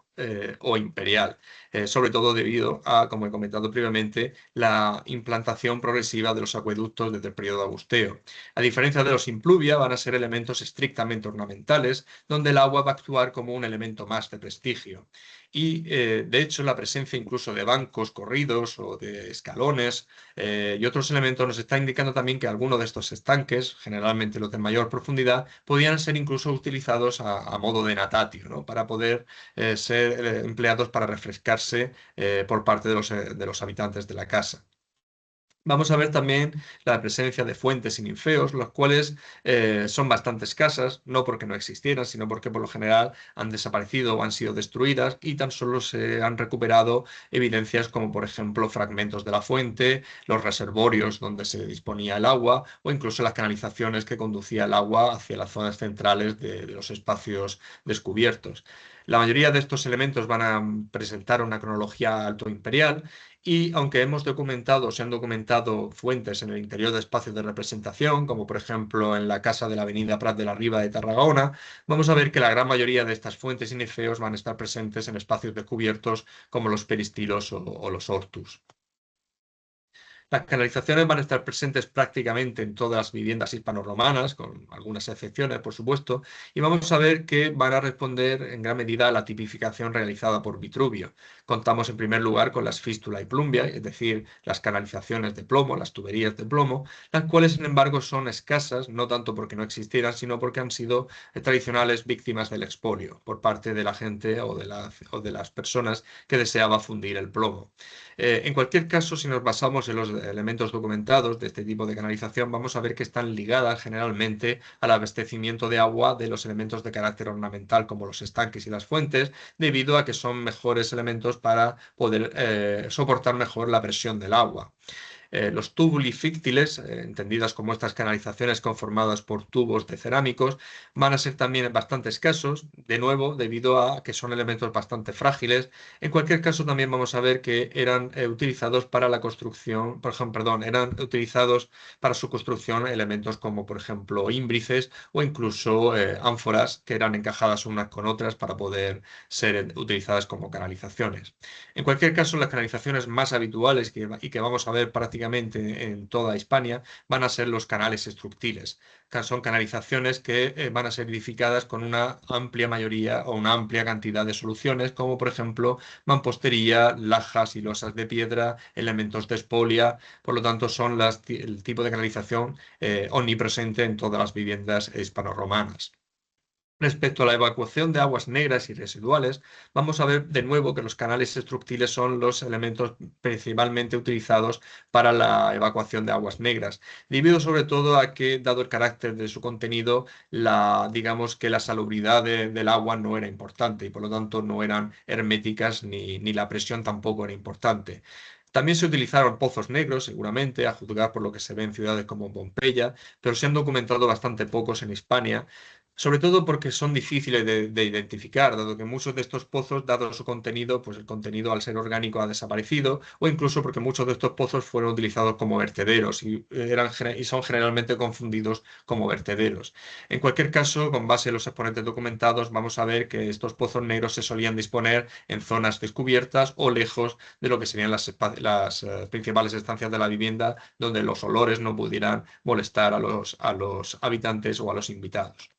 imperial, sobre todo debido a, como he comentado previamente, la implantación progresiva de los acueductos desde el periodo augusteo. A diferencia de los impluvia, van a ser elementos estrictamente ornamentales, donde el agua va a actuar como un elemento más de prestigio. Y, de hecho, la presencia incluso de bancos corridos o de escalones y otros elementos nos está indicando también que algunos de estos estanques, generalmente los de mayor profundidad, podían ser incluso utilizados a modo de natatio, ¿no? Para poder ser empleados para refrescarse por parte de los habitantes de la casa. Vamos a ver también la presencia de fuentes y ninfeos, los cuales son bastante escasas, no porque no existieran, sino porque por lo general han desaparecido o han sido destruidas y tan solo se han recuperado evidencias como por ejemplo fragmentos de la fuente, los reservorios donde se disponía el agua o incluso las canalizaciones que conducía el agua hacia las zonas centrales de los espacios descubiertos. La mayoría de estos elementos van a presentar una cronología alto imperial y aunque se han documentado fuentes en el interior de espacios de representación, como por ejemplo en la casa de la avenida Prat de la Riba de Tarragona, vamos a ver que la gran mayoría de estas fuentes y ninfeos van a estar presentes en espacios descubiertos como los peristilos o los hortus. Las canalizaciones van a estar presentes prácticamente en todas las viviendas hispano-romanas, con algunas excepciones, por supuesto, y vamos a ver que van a responder en gran medida a la tipificación realizada por Vitruvio. Contamos en primer lugar con las fístula y plumbia, es decir, las canalizaciones de plomo, las tuberías de plomo, las cuales, sin embargo, son escasas, no tanto porque no existieran, sino porque han sido tradicionales víctimas del expolio por parte de la gente o de las personas que deseaba fundir el plomo. En cualquier caso, si nos basamos en los elementos documentados de este tipo de canalización, vamos a ver que están ligadas generalmente al abastecimiento de agua de los elementos de carácter ornamental como los estanques y las fuentes, debido a que son mejores elementos para poder soportar mejor la presión del agua. Los tubuli fictiles, entendidas como estas canalizaciones conformadas por tubos de cerámicos, van a ser también bastante escasos, de nuevo, debido a que son elementos bastante frágiles. En cualquier caso, también vamos a ver que eran utilizados para la construcción, por ejemplo, perdón, eran utilizados para su construcción elementos como, por ejemplo, ímbrices o incluso ánforas que eran encajadas unas con otras para poder ser utilizadas como canalizaciones. En cualquier caso, las canalizaciones más habituales y que vamos a ver prácticamente en toda Hispania van a ser los canales estructiles. Son canalizaciones que van a ser edificadas con una amplia mayoría o una amplia cantidad de soluciones, como por ejemplo mampostería, lajas y losas de piedra, elementos de espolia. Por lo tanto, son el tipo de canalización omnipresente en todas las viviendas hispano-romanas. Respecto a la evacuación de aguas negras y residuales, vamos a ver de nuevo que los canales estructiles son los elementos principalmente utilizados para la evacuación de aguas negras, debido sobre todo a que, dado el carácter de su contenido, digamos que la salubridad del agua no era importante y por lo tanto no eran herméticas ni la presión tampoco era importante. También se utilizaron pozos negros, seguramente, a juzgar por lo que se ve en ciudades como Pompeya, pero se han documentado bastante pocos en Hispania, sobre todo porque son difíciles de identificar, dado que muchos de estos pozos, dado su contenido, pues el contenido al ser orgánico ha desaparecido, o incluso porque muchos de estos pozos fueron utilizados como vertederos y son generalmente confundidos como vertederos. En cualquier caso, con base en los exponentes documentados, vamos a ver que estos pozos negros se solían disponer en zonas descubiertas o lejos de lo que serían las principales estancias de la vivienda, donde los olores no pudieran molestar a los habitantes o a los invitados.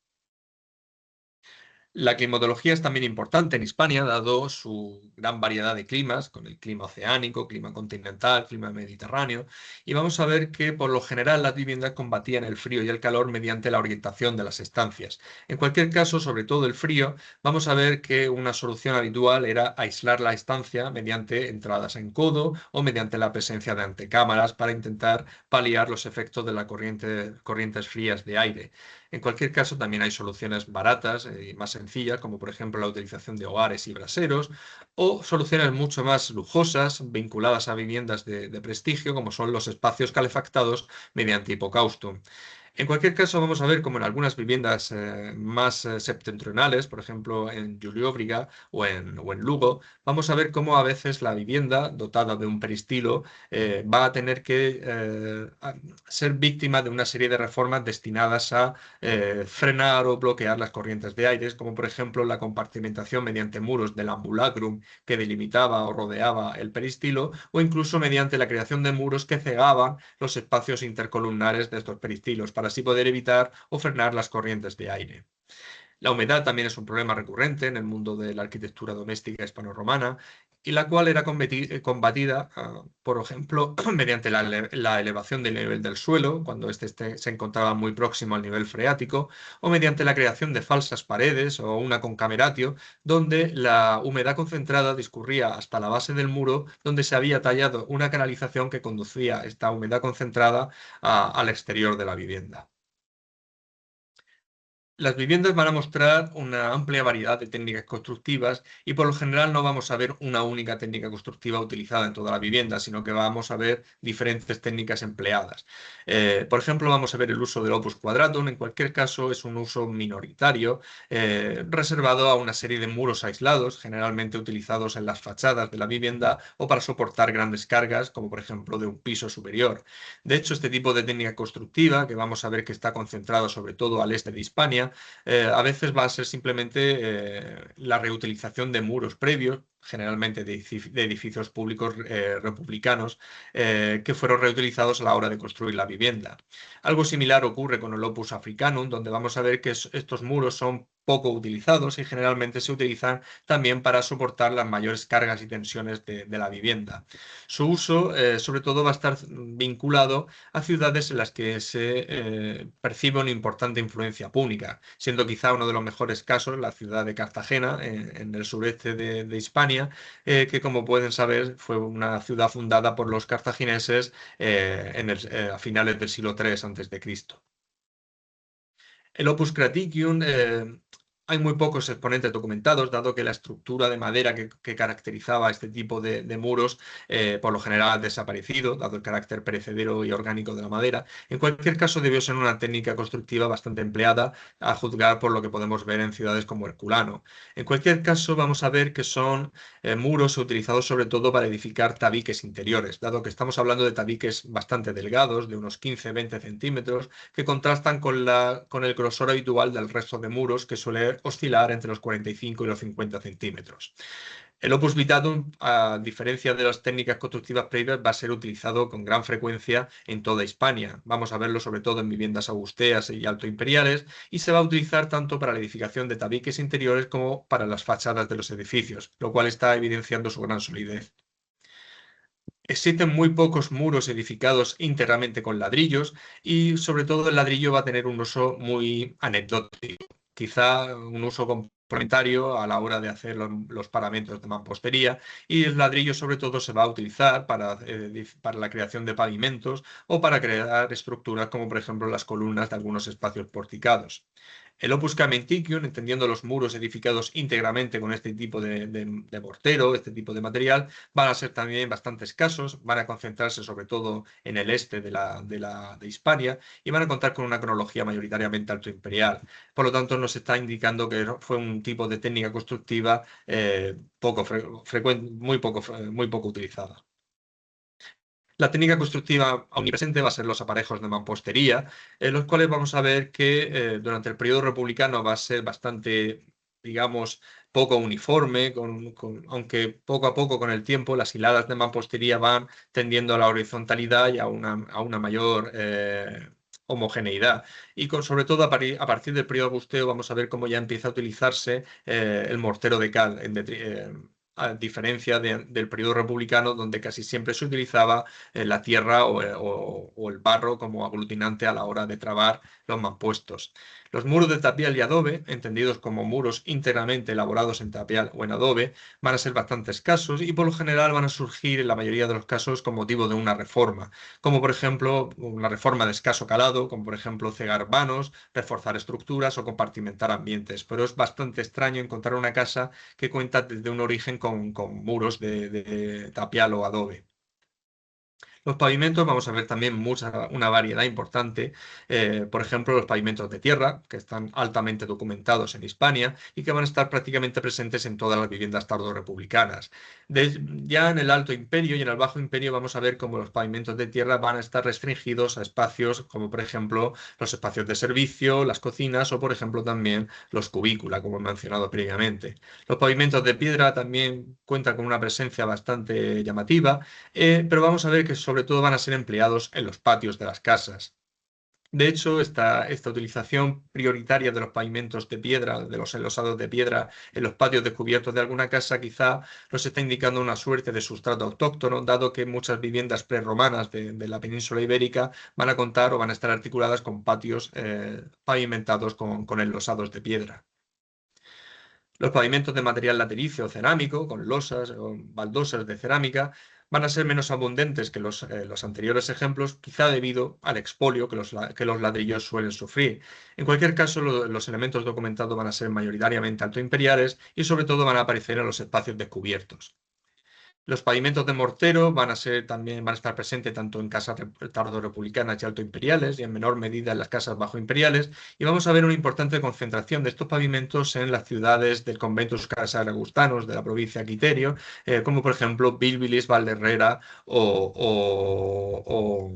La climatología es también importante en Hispania, dado su gran variedad de climas, con el clima oceánico, clima continental, clima mediterráneo, y vamos a ver que por lo general las viviendas combatían el frío y el calor mediante la orientación de las estancias. En cualquier caso, sobre todo el frío, vamos a ver que una solución habitual era aislar la estancia mediante entradas en codo o mediante la presencia de antecámaras para intentar paliar los efectos de las corrientes frías de aire. En cualquier caso, también hay soluciones baratas y más sencillas, como por ejemplo la utilización de hogares y braseros, o soluciones mucho más lujosas vinculadas a viviendas de prestigio, como son los espacios calefactados mediante hipocaustum. En cualquier caso, vamos a ver cómo en algunas viviendas más septentrionales, por ejemplo en Llurióbriga o en Lugo, vamos a ver cómo a veces la vivienda dotada de un peristilo va a tener que ser víctima de una serie de reformas destinadas a frenar o bloquear las corrientes de aire, como por ejemplo la compartimentación mediante muros del ambulacrum que delimitaba o rodeaba el peristilo, o incluso mediante la creación de muros que cegaban los espacios intercolumnares de estos peristilos, para así poder evitar o frenar las corrientes de aire. La humedad también es un problema recurrente en el mundo de la arquitectura doméstica hispano-romana, y la cual era combatida, por ejemplo, mediante la elevación del nivel del suelo, cuando este se encontraba muy próximo al nivel freático, o mediante la creación de falsas paredes o una concameratio, donde la humedad concentrada discurría hasta la base del muro, donde se había tallado una canalización que conducía esta humedad concentrada al exterior de la vivienda. Las viviendas van a mostrar una amplia variedad de técnicas constructivas y por lo general no vamos a ver una única técnica constructiva utilizada en toda la vivienda, sino que vamos a ver diferentes técnicas empleadas. Por ejemplo, vamos a ver el uso del opus quadratum. En cualquier caso es un uso minoritario, reservado a una serie de muros aislados, generalmente utilizados en las fachadas de la vivienda o para soportar grandes cargas, como por ejemplo de un piso superior. De hecho, este tipo de técnica constructiva, que vamos a ver que está concentrado sobre todo al este de Hispania, a veces va a ser simplemente la reutilización de muros previos, generalmente de edificios públicos republicanos, que fueron reutilizados a la hora de construir la vivienda. Algo similar ocurre con el opus africanum, donde vamos a ver que estos muros son poco utilizados y generalmente se utilizan también para soportar las mayores cargas y tensiones de la vivienda. Su uso, sobre todo, va a estar vinculado a ciudades en las que se percibe una importante influencia púnica, siendo quizá uno de los mejores casos la ciudad de Cartagena, en el sureste de Hispania, que como pueden saber fue una ciudad fundada por los cartagineses a finales del siglo III a.C. El Opus Craticium, hay muy pocos exponentes documentados, dado que la estructura de madera que caracterizaba este tipo de muros, por lo general ha desaparecido, dado el carácter perecedero y orgánico de la madera. En cualquier caso, debió ser una técnica constructiva bastante empleada, a juzgar por lo que podemos ver en ciudades como Herculano. En cualquier caso, vamos a ver que son muros utilizados sobre todo para edificar tabiques interiores, dado que estamos hablando de tabiques bastante delgados, de unos 15-20 centímetros, que contrastan con el grosor habitual del resto de muros, que suele oscilar entre los 45 y los 50 centímetros. El opus vitatum, a diferencia de las técnicas constructivas previas, va a ser utilizado con gran frecuencia en toda Hispania. Vamos a verlo sobre todo en viviendas augusteas y altoimperiales, y se va a utilizar tanto para la edificación de tabiques interiores como para las fachadas de los edificios, lo cual está evidenciando su gran solidez. Existen muy pocos muros edificados íntegramente con ladrillos y sobre todo el ladrillo va a tener un uso muy anecdótico, quizá un uso complementario a la hora de hacer los paramentos de mampostería, y el ladrillo sobre todo se va a utilizar para la creación de pavimentos o para crear estructuras como por ejemplo las columnas de algunos espacios porticados. El opus caementicium, entendiendo los muros edificados íntegramente con este tipo de mortero, este tipo de material, van a ser también bastante escasos, van a concentrarse sobre todo en el este de Hispania y van a contar con una cronología mayoritariamente altoimperial. Por lo tanto, nos está indicando que fue un tipo de técnica constructiva muy poco utilizada. La técnica constructiva omnipresente va a ser los aparejos de mampostería, en los cuales vamos a ver que durante el periodo republicano va a ser bastante, digamos, poco uniforme, aunque poco a poco con el tiempo las hiladas de mampostería van tendiendo a la horizontalidad y a una mayor homogeneidad. Y sobre todo a partir del periodo augusteo vamos a ver cómo ya empieza a utilizarse el mortero de cal, a diferencia del periodo republicano, donde casi siempre se utilizaba la tierra o el barro como aglutinante a la hora de trabar los mampuestos. Los muros de tapial y adobe, entendidos como muros íntegramente elaborados en tapial o en adobe, van a ser bastante escasos y por lo general van a surgir en la mayoría de los casos con motivo de una reforma, como por ejemplo una reforma de escaso calado, como por ejemplo cegar vanos, reforzar estructuras o compartimentar ambientes. Pero es bastante extraño encontrar una casa que cuenta desde un origen con muros de tapial o adobe. Los pavimentos, vamos a ver también una variedad importante. Por ejemplo, los pavimentos de tierra, que están altamente documentados en Hispania y que van a estar prácticamente presentes en todas las viviendas tardorrepublicanas. Ya en el Alto Imperio y en el Bajo Imperio vamos a ver cómo los pavimentos de tierra van a estar restringidos a espacios como, por ejemplo, los espacios de servicio, las cocinas o, por ejemplo, también los cubículos, como he mencionado previamente. Los pavimentos de piedra también cuentan con una presencia bastante llamativa, pero vamos a ver que sobre todo van a ser empleados en los patios de las casas. De hecho, esta utilización prioritaria de los pavimentos de piedra, de los enlosados de piedra en los patios descubiertos de alguna casa, quizá nos está indicando una suerte de sustrato autóctono, dado que muchas viviendas prerromanas de la península ibérica van a contar o van a estar articuladas con patios pavimentados con enlosados de piedra. Los pavimentos de material latericio o cerámico, con losas o baldosas de cerámica, van a ser menos abundantes que los anteriores ejemplos, quizá debido al expolio que los ladrillos suelen sufrir. En cualquier caso, los elementos documentados van a ser mayoritariamente altoimperiales y sobre todo van a aparecer en los espacios descubiertos. Los pavimentos de mortero van a estar presentes tanto en casas tardorepublicanas y altoimperiales y en menor medida en las casas bajoimperiales, y vamos a ver una importante concentración de estos pavimentos en las ciudades del conventus casaragustanos de la provincia de Quiterio, como por ejemplo Bilbilis, Valderrera o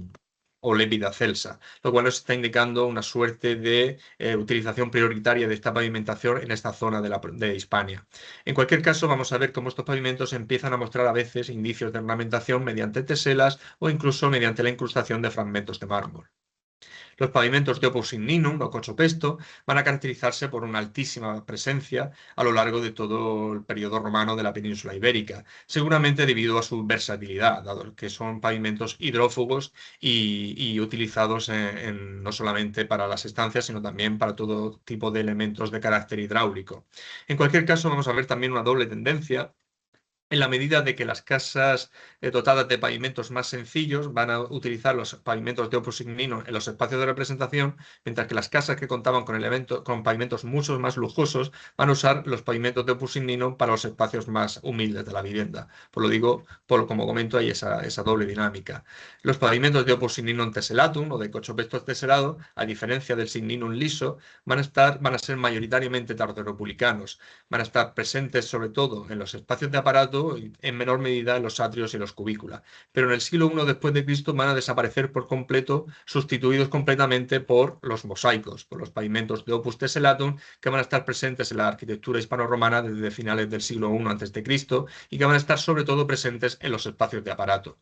Lépida Celsa, lo cual nos está indicando una suerte de utilización prioritaria de esta pavimentación en esta zona de Hispania. En cualquier caso, vamos a ver cómo estos pavimentos empiezan a mostrar a veces indicios de ornamentación mediante teselas o incluso mediante la incrustación de fragmentos de mármol. Los pavimentos de opus igninum o cochopesto van a caracterizarse por una altísima presencia a lo largo de todo el periodo romano de la península ibérica, seguramente debido a su versatilidad, dado que son pavimentos hidrófugos y utilizados no solamente para las estancias, sino también para todo tipo de elementos de carácter hidráulico. En cualquier caso, vamos a ver también una doble tendencia en la medida de que las casas dotadas de pavimentos más sencillos van a utilizar los pavimentos de opus igninum en los espacios de representación, mientras que las casas que contaban con pavimentos mucho más lujosos van a usar los pavimentos de opus igninum para los espacios más humildes de la vivienda. Como comento, hay esa doble dinámica. Los pavimentos de opus igninum teselatum o de cochopesto teselado, a diferencia del signinum liso, van a ser mayoritariamente tardorepublicanos. Van a estar presentes sobre todo en los espacios de aparato y en menor medida en los atrios y los cubículas. Pero en el siglo I después de Cristo van a desaparecer por completo, sustituidos completamente por los mosaicos, por los pavimentos de opus teselatum, que van a estar presentes en la arquitectura hispano-romana desde finales del siglo I a.C. y que van a estar sobre todo presentes en los espacios de aparato.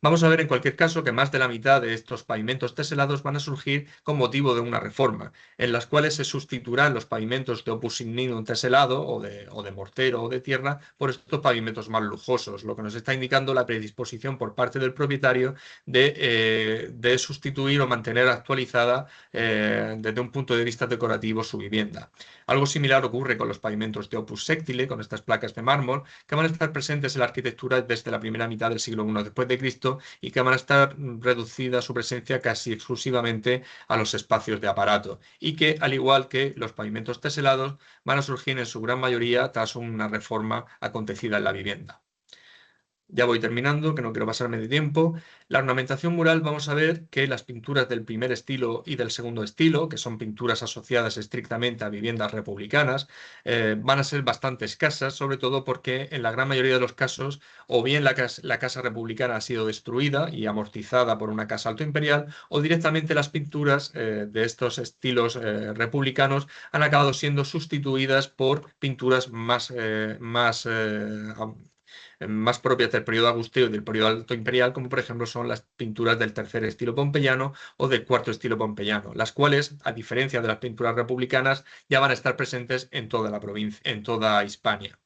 Vamos a ver en cualquier caso que más de la mitad de estos pavimentos teselados van a surgir con motivo de una reforma, en las cuales se sustituirán los pavimentos de opus igninum teselado o de mortero o de tierra por estos pavimentos más lujosos, lo que nos está indicando la predisposición por parte del propietario de sustituir o mantener actualizada desde un punto de vista decorativo su vivienda. Algo similar ocurre con los pavimentos de opus sectile, con estas placas de mármol, que van a estar presentes en la arquitectura desde la primera mitad del siglo I después de Cristo y que van a estar reducida su presencia casi exclusivamente a los espacios de aparato, y que, al igual que los pavimentos teselados, van a surgir en su gran mayoría tras una reforma acontecida en la vivienda. Ya voy terminando, que no quiero pasarme de tiempo. La ornamentación mural, vamos a ver que las pinturas del primer estilo y del segundo estilo, que son pinturas asociadas estrictamente a viviendas republicanas, van a ser bastante escasas, sobre todo porque en la gran mayoría de los casos, o bien la casa republicana ha sido destruida y amortizada por una casa altoimperial, o directamente las pinturas de estos estilos republicanos han acabado siendo sustituidas por pinturas más propias del periodo agusteo y del periodo alto imperial, como por ejemplo son las pinturas del tercer estilo pompeyano o del cuarto estilo pompeyano, las cuales, a diferencia de las pinturas republicanas, ya van a estar presentes en toda la provincia, en toda Hispania.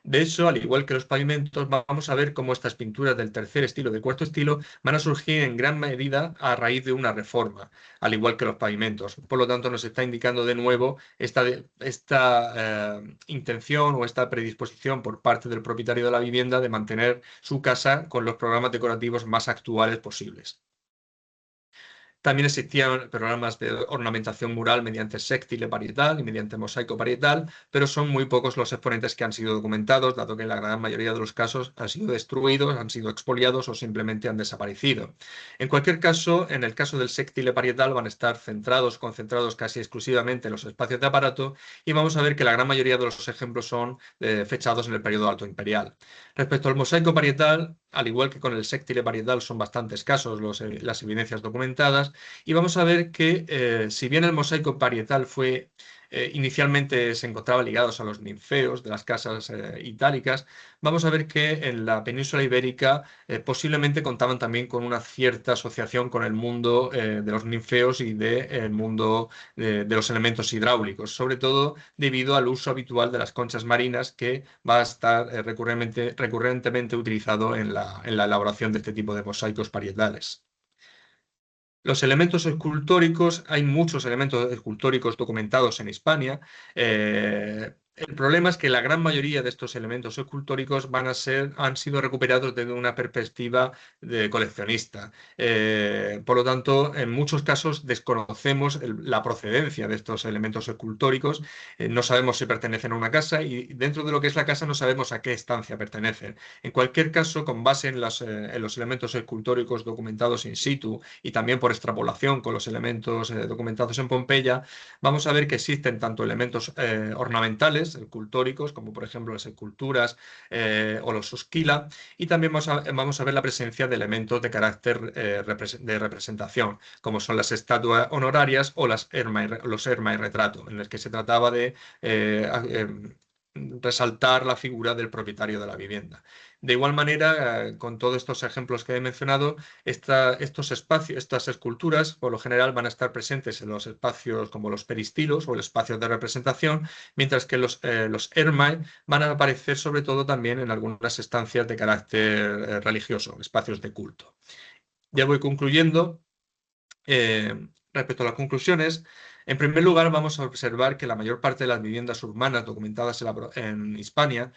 De hecho, al igual que los pavimentos, vamos a ver cómo estas pinturas del tercer estilo y del cuarto estilo van a surgir en gran medida a raíz de una reforma, al igual que los pavimentos. Por lo tanto, nos está indicando de nuevo esta intención o esta predisposición por parte del propietario de la vivienda de mantener su casa con los programas decorativos más actuales posibles. También existían programas de ornamentación mural mediante séctile parietal y mediante mosaico parietal, pero son muy pocos los exponentes que han sido documentados, dado que en la gran mayoría de los casos han sido destruidos, han sido expoliados o simplemente han desaparecido. En cualquier caso, en el caso del séctile parietal van a estar concentrados casi exclusivamente en los espacios de aparato, y vamos a ver que la gran mayoría de los ejemplos son fechados en el periodo alto imperial. Respecto al mosaico parietal, al igual que con el séctile parietal, son bastante escasos las evidencias documentadas, y vamos a ver que si bien el mosaico parietal fue inicialmente se encontraban ligados a los ninfeos de las casas itálicas, vamos a ver que en la península ibérica posiblemente contaban también con una cierta asociación con el mundo de los ninfeos y del mundo de los elementos hidráulicos, sobre todo debido al uso habitual de las conchas marinas que va a estar recurrentemente utilizado en la elaboración de este tipo de mosaicos parietales. Los elementos escultóricos, hay muchos elementos escultóricos documentados en Hispania. El problema es que la gran mayoría de estos elementos escultóricos han sido recuperados desde una perspectiva de coleccionista. Por lo tanto, en muchos casos desconocemos la procedencia de estos elementos escultóricos. No sabemos si pertenecen a una casa y dentro de lo que es la casa no sabemos a qué estancia pertenecen. En cualquier caso, con base en los elementos escultóricos documentados in situ y también por extrapolación con los elementos documentados en Pompeya, vamos a ver que existen tanto elementos ornamentales, escultóricos, como por ejemplo las esculturas o los osquila, y también vamos a ver la presencia de elementos de carácter de representación, como son las estatuas honorarias o los erma y retrato, en los que se trataba de resaltar la figura del propietario de la vivienda. De igual manera, con todos estos ejemplos que he mencionado, estos espacios, estas esculturas, por lo general van a estar presentes en los espacios como los peristilos o el espacio de representación, mientras que los ermai van a aparecer sobre todo también en algunas estancias de carácter religioso, espacios de culto. Ya voy concluyendo. Respecto a las conclusiones, en primer lugar vamos a observar que la mayor parte de las viviendas urbanas documentadas en Hispania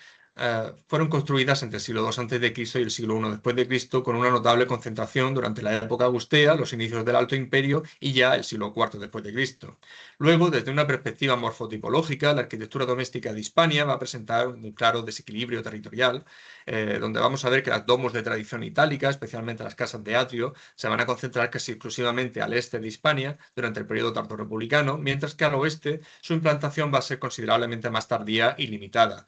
fueron construidas entre el siglo II a.C. y el siglo I después de Cristo, con una notable concentración durante la época augustea, los inicios del Alto Imperio y ya el siglo IV después de Cristo. Luego, desde una perspectiva morfotipológica, la arquitectura doméstica de Hispania va a presentar un claro desequilibrio territorial, donde vamos a ver que las domos de tradición itálica, especialmente las casas de atrio, se van a concentrar casi exclusivamente al este de Hispania durante el periodo tardorrepublicano, mientras que al oeste su implantación va a ser considerablemente más tardía y limitada,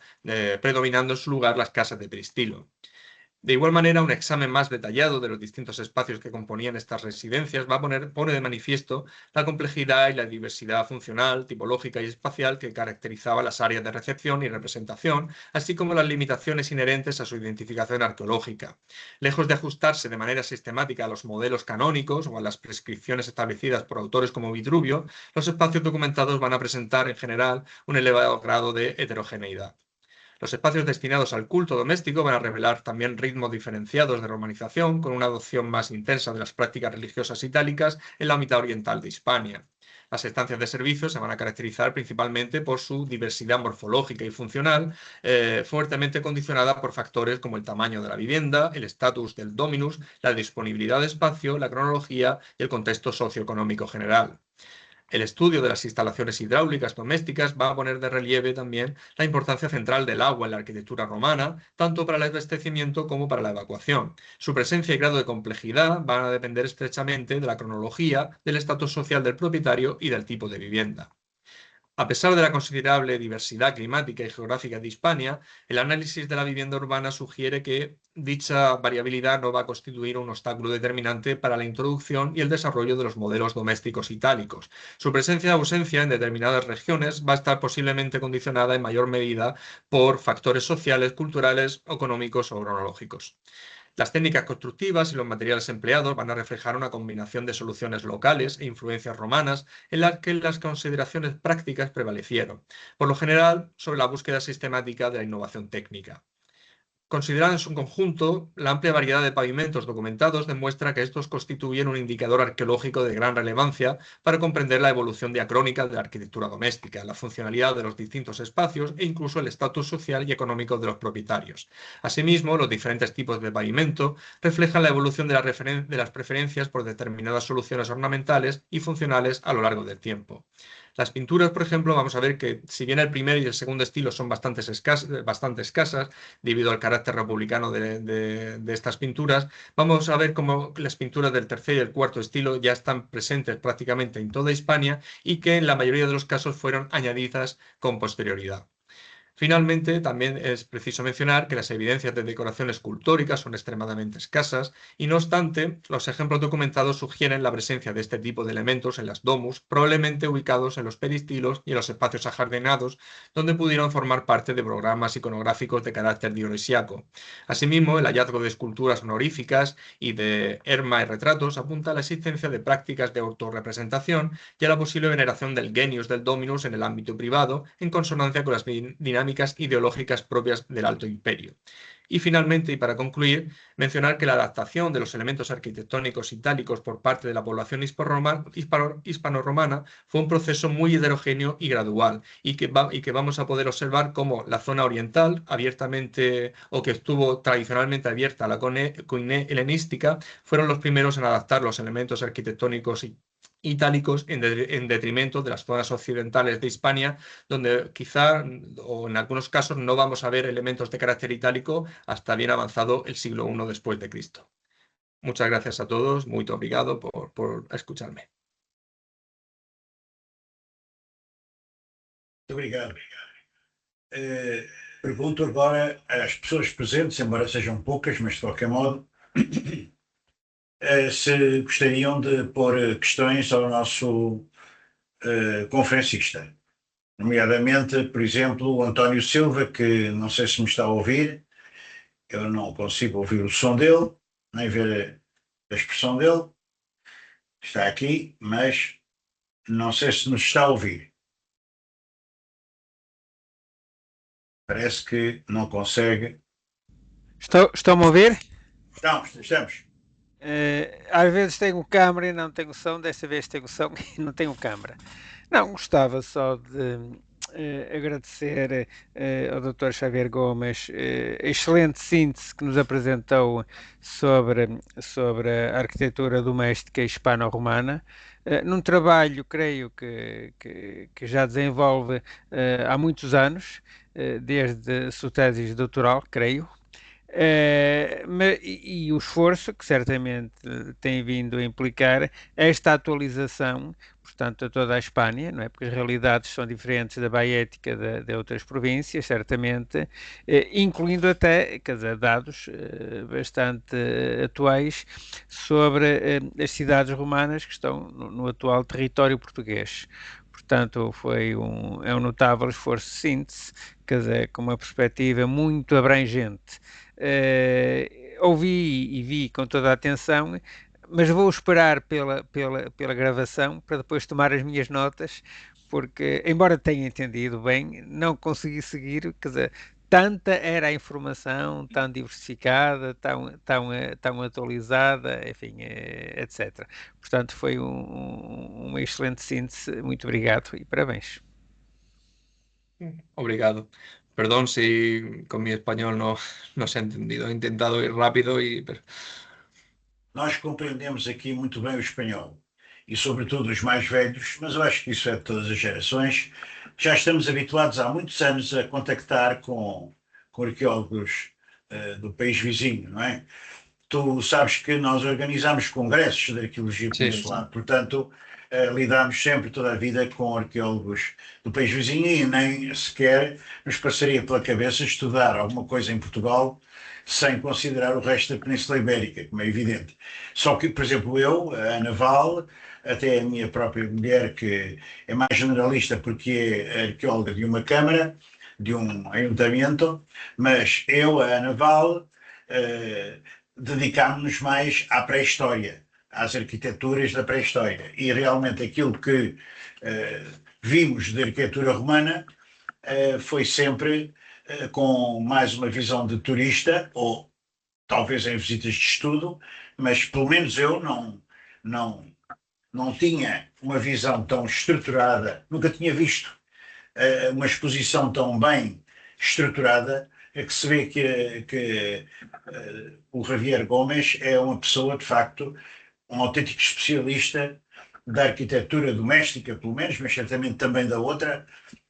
predominando en su lugar las casas de peristilo. De igual manera, un examen más detallado de los distintos espacios que componían estas residencias pone de manifiesto la complejidad y la diversidad funcional, tipológica y espacial que caracterizaba las áreas de recepción y representación, así como las limitaciones inherentes a su identificación arqueológica. Lejos de ajustarse de manera sistemática a los modelos canónicos o a las prescripciones establecidas por autores como Vitruvio, los espacios documentados van a presentar en general un elevado grado de heterogeneidad. Los espacios destinados al culto doméstico van a revelar también ritmos diferenciados de romanización, con una adopción más intensa de las prácticas religiosas itálicas en la mitad oriental de Hispania. Las estancias de servicio se van a caracterizar principalmente por su diversidad morfológica y funcional, fuertemente condicionada por factores como el tamaño de la vivienda, el estatus del dominus, la disponibilidad de espacio, la cronología y el contexto socioeconómico general. El estudio de las instalaciones hidráulicas domésticas va a poner de relieve también la importancia central del agua en la arquitectura romana, tanto para el abastecimiento como para la evacuación. Su presencia y grado de complejidad van a depender estrechamente de la cronología, del estatus social del propietario y del tipo de vivienda. A pesar de la considerable diversidad climática y geográfica de Hispania, el análisis de la vivienda urbana sugiere que dicha variabilidad no va a constituir un obstáculo determinante para la introducción y el desarrollo de los modelos domésticos itálicos. Su presencia o ausencia en determinadas regiones va a estar posiblemente condicionada en mayor medida por factores sociales, culturales, económicos o cronológicos. Las técnicas constructivas y los materiales empleados van a reflejar una combinación de soluciones locales e influencias romanas en las que las consideraciones prácticas prevalecieron, por lo general sobre la búsqueda sistemática de la innovación técnica. Considerado en su conjunto, la amplia variedad de pavimentos documentados demuestra que estos constituyen un indicador arqueológico de gran relevancia para comprender la evolución diacrónica de la arquitectura doméstica, la funcionalidad de los distintos espacios e incluso el estatus social y económico de los propietarios. Asimismo, los diferentes tipos de pavimento reflejan la evolución de las preferencias por determinadas soluciones ornamentales y funcionales a lo largo del tiempo. Las pinturas, por ejemplo, vamos a ver que si bien el primer y el segundo estilo son bastante escasas debido al carácter republicano de estas pinturas, vamos a ver cómo las pinturas del tercer y el cuarto estilo ya están presentes prácticamente en toda Hispania y que en la mayoría de los casos fueron añadidas con posterioridad. Finalmente, también es preciso mencionar que las evidencias de decoración escultórica son extremadamente escasas y, no obstante, los ejemplos documentados sugieren la presencia de este tipo de elementos en las domus, probablemente ubicados en los peristilos y en los espacios ajardinados, donde pudieron formar parte de programas iconográficos de carácter dionisiaco. Asimismo, el hallazgo de esculturas honoríficas y de herma y retratos apunta a la existencia de prácticas de autorrepresentación y a la posible veneración del genius del dominus en el ámbito privado, en consonancia con las dinámicas ideológicas propias del Alto Imperio. Y finalmente, y para concluir, mencionar que la adaptación de los elementos arquitectónicos itálicos por parte de la población hispano-romana fue un proceso muy heterogéneo y gradual, y que vamos a poder observar cómo la zona oriental, abiertamente o que estuvo tradicionalmente abierta a la coiné helenística, fueron los primeros en adaptar los elementos arquitectónicos itálicos en detrimento de las zonas occidentales de Hispania, donde quizá, o en algunos casos, no vamos a ver elementos de carácter itálico hasta bien avanzado el siglo I después de Cristo. Muchas gracias a todos, muy obrigado por escucharme. Muito obrigado. Pergunto agora às pessoas presentes, embora sejam poucas, mas de qualquer modo, se gostariam de pôr questões ao nosso conferencista. Nomeadamente, por exemplo, o António Silva, que não sei se me está a ouvir, eu não consigo ouvir o som dele, nem ver a expressão dele. Está aqui, mas não sei se nos está a ouvir. Parece que não consegue. Estão-me a ouvir? Estamos. Às vezes tenho câmara e não tenho som, desta vez tenho som e não tenho câmara. Não, gostava só de agradecer ao Dr. Xavier Gomes a excelente síntese que nos apresentou sobre a arquitetura doméstica hispano-romana, num trabalho, creio que já desenvolve há muitos anos, desde a sua tese doutoral, creio. E o esforço que certamente tem vindo a implicar esta atualização, portanto, a toda a Espanha, não é? Porque as realidades são diferentes da baética de outras províncias, certamente, incluindo até, quer dizer, dados bastante atuais sobre as cidades romanas que estão no atual território português. Portanto, é um notável esforço de síntese, quer dizer, com uma perspectiva muito abrangente. Ouvi e vi com toda a atenção, mas vou esperar pela gravação para depois tomar as minhas notas, porque, embora tenha entendido bem, não consegui seguir, quer dizer, tanta era a informação, tão diversificada, tão atualizada, enfim, etc. Portanto, foi uma excelente síntese. Muito obrigado e parabéns. Obrigado. Perdón si con mi español no se ha entendido. He intentado ir rápido y... Nós compreendemos aqui muito bem o espanhol e, sobretudo, os mais velhos, mas eu acho que isso é de todas as gerações. Já estamos habituados há muitos anos a contactar com arqueólogos do país vizinho, não é? Tu sabes que nós organizamos congressos de arqueologia peninsular, portanto, lidamos sempre toda a vida com arqueólogos do país vizinho e nem sequer nos passaria pela cabeça estudar alguma coisa em Portugal sem considerar o resto da Península Ibérica, como é evidente. Só que, por exemplo, eu, a Ana Val, até a minha própria mulher, que é mais generalista porque é arqueóloga de uma câmara, de um ayuntamento, mas eu, a Ana Val, dedicámos-nos mais à pré-história, às arquiteturas da pré-história. E realmente aquilo que vimos de arquitetura romana foi sempre com mais uma visão de turista, ou talvez em visitas de estudo, mas pelo menos eu não tinha uma visão tão estruturada, nunca tinha visto uma exposição tão bem estruturada, que se vê que o Javier Gomes é uma pessoa, de facto, um autêntico especialista da arquitetura doméstica, pelo menos, mas certamente também da outra,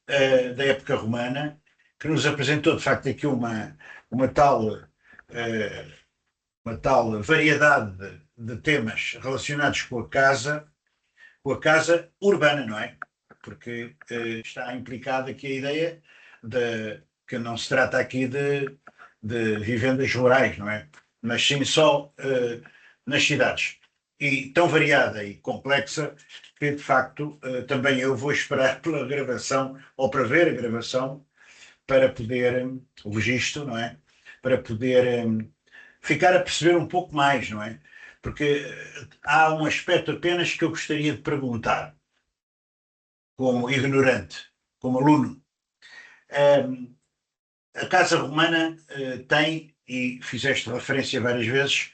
da época romana, que nos apresentou, de facto, aqui uma tal variedade de temas relacionados com a casa urbana, não é? Porque está implicada aqui a ideia que não se trata aqui de vivendas rurais, não é? Mas sim só nas cidades. E tão variada e complexa que, de facto, também eu vou esperar pela gravação, ou para ver a gravação, para poder, o registro, não é? Para poder ficar a perceber um pouco mais, não é? Porque há um aspecto apenas que eu gostaria de perguntar, como ignorante, como aluno. A Casa Romana tem, e fizeste referência várias vezes,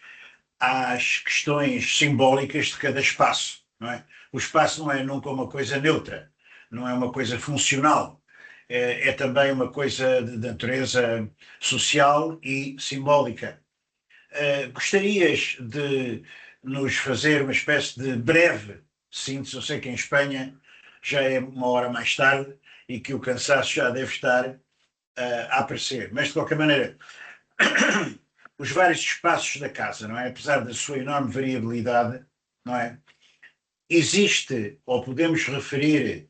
às questões simbólicas de cada espaço, não é? O espaço não é nunca uma coisa neutra, não é uma coisa funcional, é também uma coisa de natureza social e simbólica. Gostarias de nos fazer uma espécie de breve síntese? Eu sei que em Espanha já é uma hora mais tarde e que o cansaço já deve estar a aparecer, mas de qualquer maneira, os vários espaços da casa, não é? Apesar da sua enorme variabilidade, não é? Existe, ou podemos referir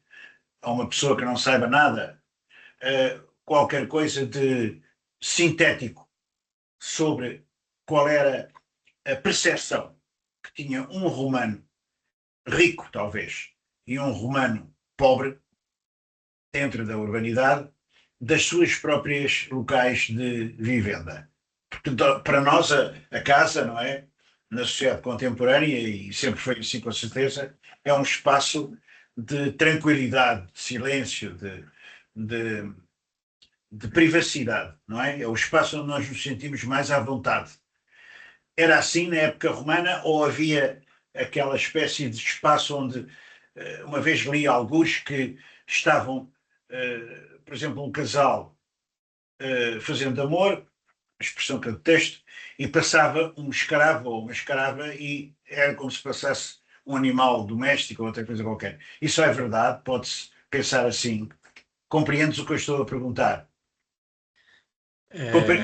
a uma pessoa que não saiba nada, qualquer coisa de sintético sobre qual era a percepção que tinha um romano rico, talvez, e um romano pobre, dentro da urbanidade, das suas próprias locais de vivenda. Porque para nós a casa, não é? Na sociedade contemporânea, e sempre foi assim com certeza, é um espaço de tranquilidade, de silêncio, de, de privacidade, não é? É o espaço onde nós nos sentimos mais à vontade. Era assim na época romana ou havia aquela espécie de espaço onde, uma vez li alguns que estavam, por exemplo, um casal fazendo amor, expressão que eu detesto, e passava um escravo ou uma escrava e era como se passasse um animal doméstico ou outra coisa qualquer. Isso é verdade, pode-se pensar assim. Compreendes o que eu estou a perguntar?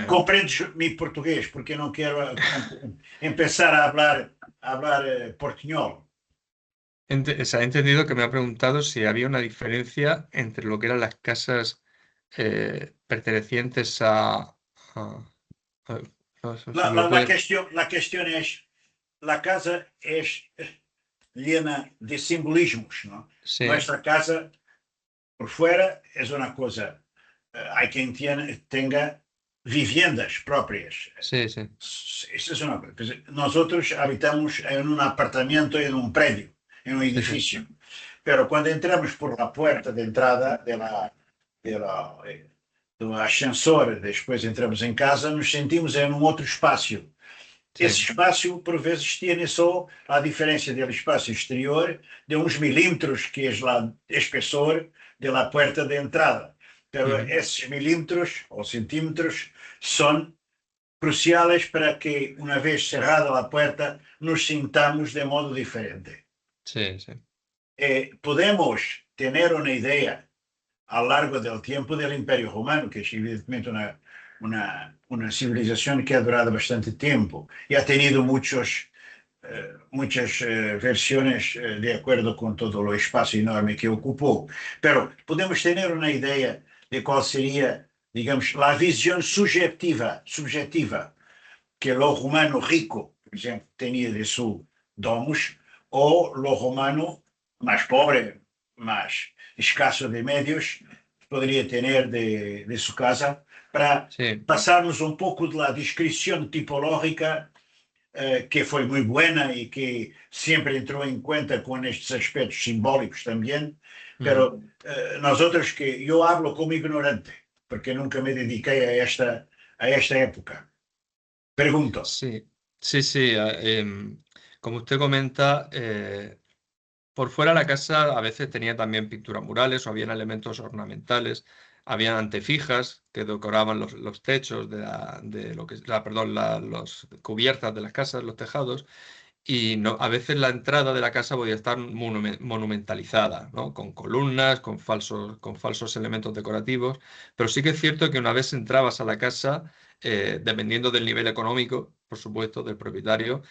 Compreendes mi português, porque eu não quero empezar a hablar portuñol. O sea, he entendido que me ha preguntado si había una diferencia entre lo que eran las casas pertenecientes si me lo puedes- La cuestión es, la casa es llena de simbolismos, ¿no? Sí, Nuestra casa, por fuera, es una cosa. Hay quien tenga viviendas propias. sí, sí, Esa es una cosa. Nosotros habitamos en un apartamento, en un predio, en un sí, sí, edificio. Pero cuando entramos por la puerta de entrada do ascensor, depois entramos em casa, nos sentimos em um outro espaço. sí, Esse espaço, por vezes, tiene só a diferença do espaço exterior de uns milímetros, que é o espessor da porta de entrada. Pero Ujú. esses milímetros ou centímetros são cruciais para que, uma vez cerrada a porta, nos sintamos de modo diferente. Sí, sí. Podemos ter uma ideia a lo largo del tiempo del Imperio Romano, que es evidentemente una civilización que ha durado bastante tiempo y ha tenido muchas versiones de acuerdo con todo lo espacio enorme que ocupó. Pero podemos tener una idea de cuál sería, digamos, la visión subjetiva que lo romano rico, por ejemplo, tenía de su domus, o lo romano más pobre, más escaso de medios, podría tener de su casa, para Sí, pasarnos un poco de la descripción tipológica que foi muito buena e que sempre entrou em conta com estes aspectos simbólicos também, pero nós outros que eu hablo como ignorante, porque nunca me dediquei a esta época. Pregunto. sí, sí, sí. Como usted comenta, por fuera la casa a veces tenía también pinturas murales o habían elementos ornamentales, habían antefijas que decoraban los techos de lo que es perdón, las cubiertas de las casas, los tejados, y no, a veces la entrada de la casa podía estar monumentalizada, ¿no? Con columnas, con falsos elementos decorativos, pero sí que es cierto que una vez entrabas a la casa, dependiendo del nivel económico, por supuesto, del propietario,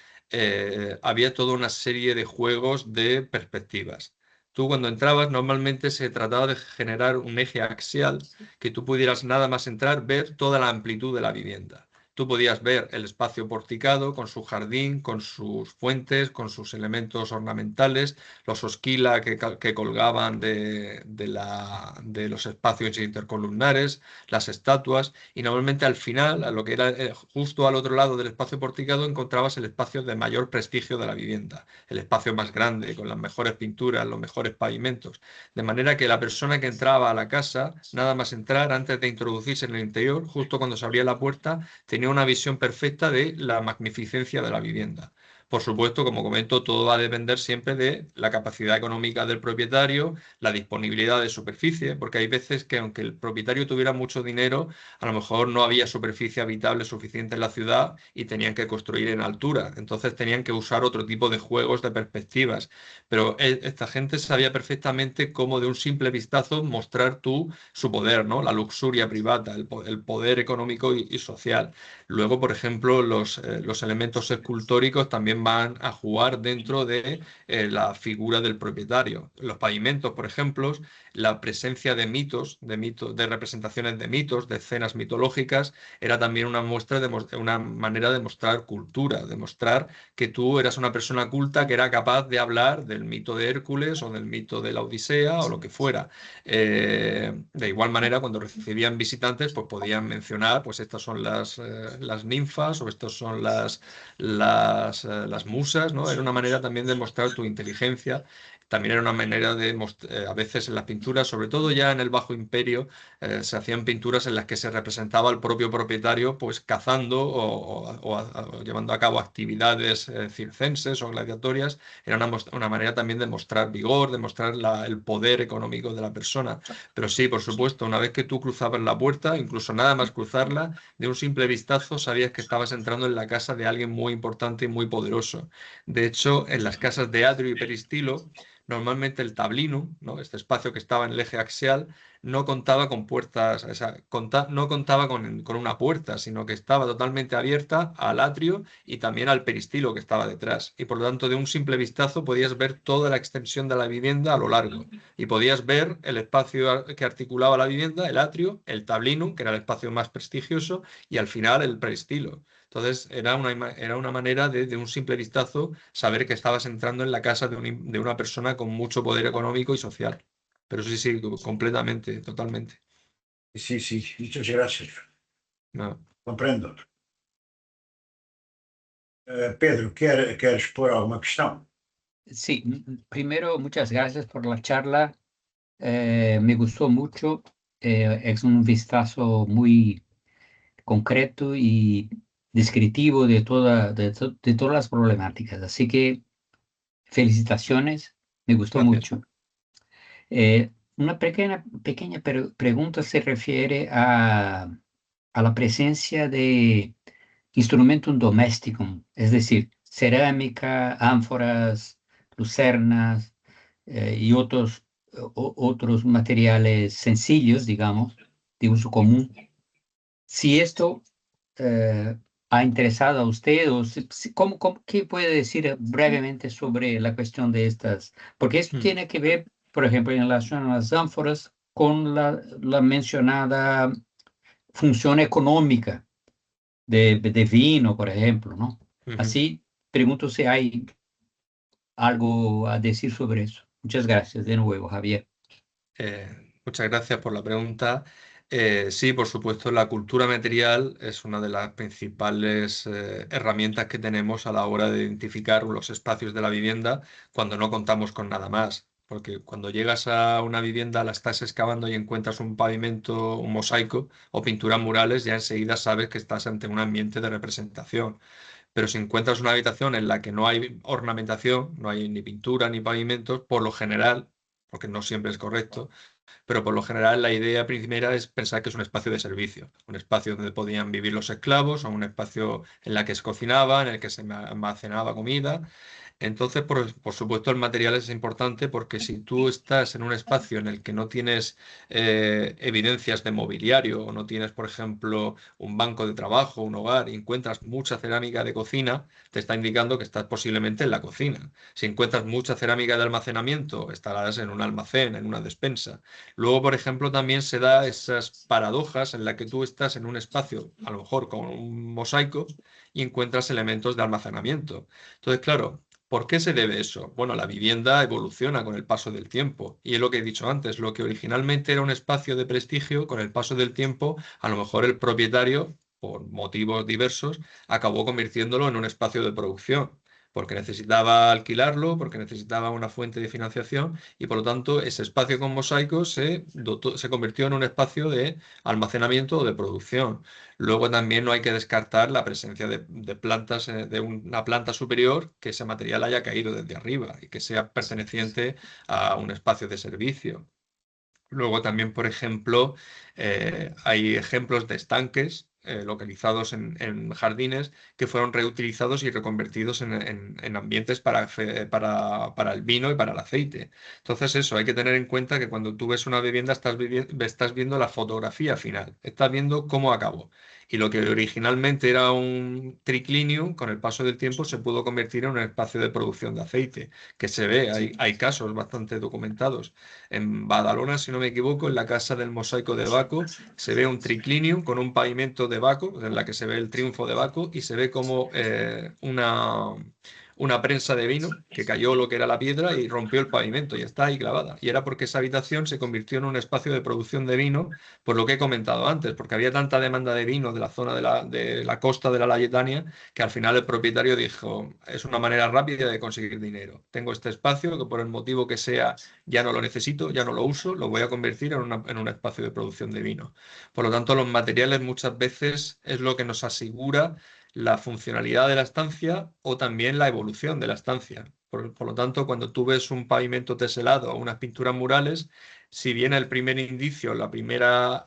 había toda una serie de juegos de perspectivas. Tú cuando entrabas normalmente se trataba de generar un eje axial que tú pudieras nada más entrar ver toda la amplitud de la vivienda. Tú podías ver el espacio porticado con su jardín, con sus fuentes, con sus elementos ornamentales, los osquila que colgaban de los espacios intercolumnares, las estatuas, y normalmente al final, a lo que era justo al otro lado del espacio porticado, encontrabas el espacio de mayor prestigio de la vivienda, el espacio más grande, con las mejores pinturas, los mejores pavimentos, de manera que la persona que entraba a la casa, nada más entrar, antes de introducirse en el interior, justo cuando se abría la puerta, tenía una visión perfecta de la magnificencia de la vivienda. Por supuesto, como comento, todo va a depender siempre de la capacidad económica del propietario, la disponibilidad de superficie, porque hay veces que aunque el propietario tuviera mucho dinero, a lo mejor no había superficie habitable suficiente en la ciudad y tenían que construir en altura. Entonces tenían que usar otro tipo de juegos de perspectivas. Pero esta gente sabía perfectamente cómo de un simple vistazo mostrar su poder, ¿no? La luxuria privada, el poder económico y social. Luego, por ejemplo, los elementos escultóricos también van a jugar dentro de la figura del propietario. Los pavimentos, por ejemplo, la presencia de mitos, de representaciones de mitos, de escenas mitológicas, era también una muestra una manera de mostrar cultura, de mostrar que tú eras una persona culta que era capaz de hablar del mito de Hércules o del mito de la Odisea o lo que fuera. De igual manera, cuando recibían visitantes, pues podían mencionar, pues estas son las ninfas o estas son las musas, ¿no? Era una manera también de mostrar tu inteligencia. También era una manera de a veces en las pinturas, sobre todo ya en el Bajo Imperio, se hacían pinturas en las que se representaba al propio propietario pues cazando o llevando a cabo actividades circenses o gladiatorias. Era una manera también de mostrar vigor, de mostrar el poder económico de la persona. Pero sí, por supuesto, una vez que tú cruzabas la puerta, incluso nada más cruzarla, de un simple vistazo sabías que estabas entrando en la casa de alguien muy importante y muy poderoso. De hecho, en las casas de atrio y peristilo, normalmente el tablino, ¿no? Este espacio que estaba en el eje axial, no contaba con puertas, no contaba con una puerta, sino que estaba totalmente abierta al atrio y también al peristilo que estaba detrás. Y por lo tanto, de un simple vistazo podías ver toda la extensión de la vivienda a lo largo. Y podías ver el espacio que articulaba la vivienda, el atrio, el tablino, que era el espacio más prestigioso, y al final el peristilo. Entonces era una manera de un simple vistazo saber que estabas entrando en la casa de una persona con mucho poder económico y social. Pero sí, sí, completamente, totalmente. Sí, sí, muchas gracias. No. Compreendo. Pedro, quer expor alguma questão? Sí, primero, muchas gracias por la charla. Me gustó mucho. Es un vistazo muy concreto y descriptivo de todas las problemáticas. Así que felicitaciones, me gustó Gracias. mucho. Una pequeña pregunta se refiere a la presencia de instrumentos domésticos, es decir, cerámica, ánforas, lucernas y otros materiales sencillos, digamos, de uso común. Si esto ha interesado a usted, o ¿qué puede decir brevemente sobre la cuestión de estas? Porque esto tiene que ver, por ejemplo, en relación a las ánforas, con la mencionada función económica de vino, por ejemplo, ¿no? Así, pregunto si hay algo a decir sobre eso. Muchas gracias de nuevo, Javier. Muchas gracias por la pregunta. Sí, por supuesto, la cultura material es una de las principales herramientas que tenemos a la hora de identificar los espacios de la vivienda cuando no contamos con nada más. Porque cuando llegas a una vivienda, la estás excavando y encuentras un pavimento, un mosaico o pinturas murales, ya enseguida sabes que estás ante un ambiente de representación. Pero si encuentras una habitación en la que no hay ornamentación, no hay ni pintura ni pavimentos, por lo general, porque no siempre es correcto, pero por lo general la idea primera es pensar que es un espacio de servicio, un espacio donde podían vivir los esclavos, o un espacio en el que se cocinaba, en el que se almacenaba comida. Entonces, por supuesto, el material es importante porque si tú estás en un espacio en el que no tienes evidencias de mobiliario o no tienes, por ejemplo, un banco de trabajo, un hogar, y encuentras mucha cerámica de cocina, te está indicando que estás posiblemente en la cocina. Si encuentras mucha cerámica de almacenamiento, estarás en un almacén, en una despensa. Luego, por ejemplo, también se da esas paradojas en las que tú estás en un espacio, a lo mejor con un mosaico, y encuentras elementos de almacenamiento. Entonces, claro, ¿por qué se debe eso? Bueno, la vivienda evoluciona con el paso del tiempo y es lo que he dicho antes, lo que originalmente era un espacio de prestigio, con el paso del tiempo, a lo mejor el propietario, por motivos diversos, acabó convirtiéndolo en un espacio de producción, porque necesitaba alquilarlo, porque necesitaba una fuente de financiación y por lo tanto ese espacio con mosaicos se convirtió en un espacio de almacenamiento o de producción. Luego también no hay que descartar la presencia de plantas, de una planta superior, que ese material haya caído desde arriba y que sea perteneciente a un espacio de servicio. Luego también, por ejemplo, hay ejemplos de estanques localizados en jardines que fueron reutilizados y reconvertidos en ambientes para el vino y para el aceite. Entonces eso, hay que tener en cuenta que cuando tú ves una vivienda estás viendo la fotografía final, estás viendo cómo acabó. Y lo que originalmente era un triclinium, con el paso del tiempo se pudo convertir en un espacio de producción de aceite, que se ve, hay casos bastante documentados. En Badalona, si no me equivoco, en la casa del mosaico de Baco, se ve un triclinium con un pavimento de Baco, en la que se ve el triunfo de Baco, y se ve como una prensa de vino que cayó lo que era la piedra y rompió el pavimento y está ahí clavada. Y era porque esa habitación se convirtió en un espacio de producción de vino, por lo que he comentado antes, porque había tanta demanda de vino de la zona de la costa de la Layetania que al final el propietario dijo, es una manera rápida de conseguir dinero. Tengo este espacio que por el motivo que sea ya no lo necesito, ya no lo uso, lo voy a convertir en un espacio de producción de vino. Por lo tanto, los materiales muchas veces es lo que nos asegura la funcionalidad de la estancia o también la evolución de la estancia. Por lo tanto, cuando tú ves un pavimento teselado o unas pinturas murales, si bien el primer indicio, la primera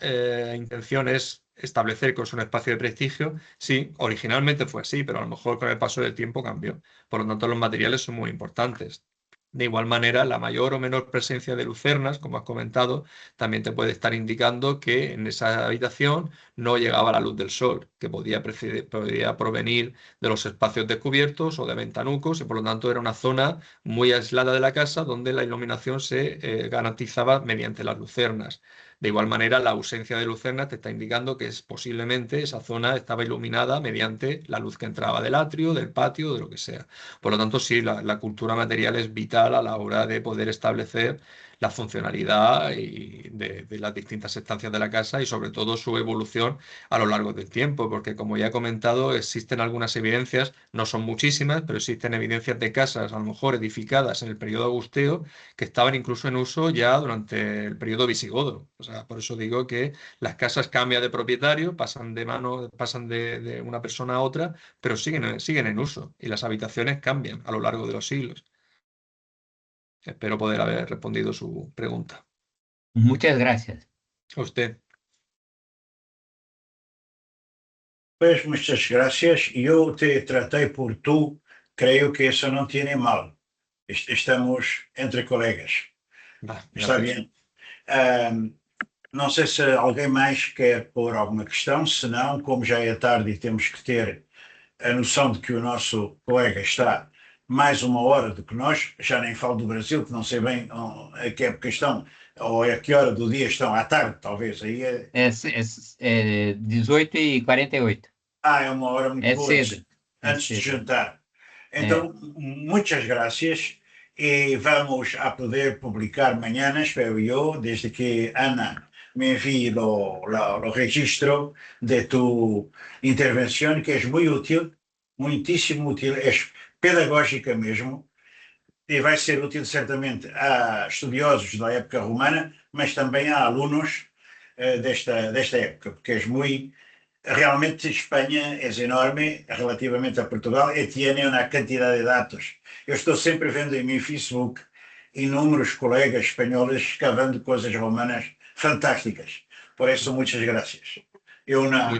intención es establecer que es un espacio de prestigio, sí, originalmente fue así, pero a lo mejor con el paso del tiempo cambió. Por lo tanto, los materiales son muy importantes. De igual manera, la mayor o menor presencia de lucernas, como has comentado, también te puede estar indicando que en esa habitación no llegaba la luz del sol, que podía provenir de los espacios descubiertos o de ventanucos, y por lo tanto era una zona muy aislada de la casa donde la iluminación se garantizaba mediante las lucernas. De igual manera, la ausencia de lucernas te está indicando que posiblemente esa zona estaba iluminada mediante la luz que entraba del atrio, del patio, de lo que sea. Por lo tanto, sí, la cultura material es vital a la hora de poder establecer la funcionalidad de las distintas estancias de la casa y sobre todo su evolución a lo largo del tiempo, porque como ya he comentado, existen algunas evidencias, no son muchísimas, pero existen evidencias de casas, a lo mejor edificadas en el periodo agusteo, que estaban incluso en uso ya durante el periodo visigodo. O sea, por eso digo que las casas cambian de propietario, pasan de una persona a otra, pero siguen en uso y las habitaciones cambian a lo largo de los siglos. Espero poder haber respondido su pregunta. Muchas gracias. A usted. Pues muchas gracias. Yo te traté por tú. Creo que eso no tiene mal. Estamos entre colegas. Está Gracias. bien. Não sei se alguém mais quer pôr alguma questão, se não, como já é tarde e temos que ter a noção de que o nosso colega está mais uma hora do que nós, já nem falo do Brasil, que não sei bem a que época estão, ou a que hora do dia estão, à tarde, talvez. Aí é... É 18h48. É uma hora muito É boa cedo. antes de cedo. jantar. Então, muitas gracias e vamos a poder publicar mañana, espero yo, desde que Ana me envíe lo registro de tu intervención, que es muy útil, muitíssimo útil, es pedagógica mesmo, e vai ser útil certamente a estudiosos da época romana, mas também a alunos desta época, porque és muito... Realmente Espanha es enorme relativamente a Portugal e tiene una cantidad de datos. Eu estou sempre vendo em meu Facebook inúmeros colegas espanhóis escavando coisas romanas fantásticas. Por isso, muitas gracias. E uma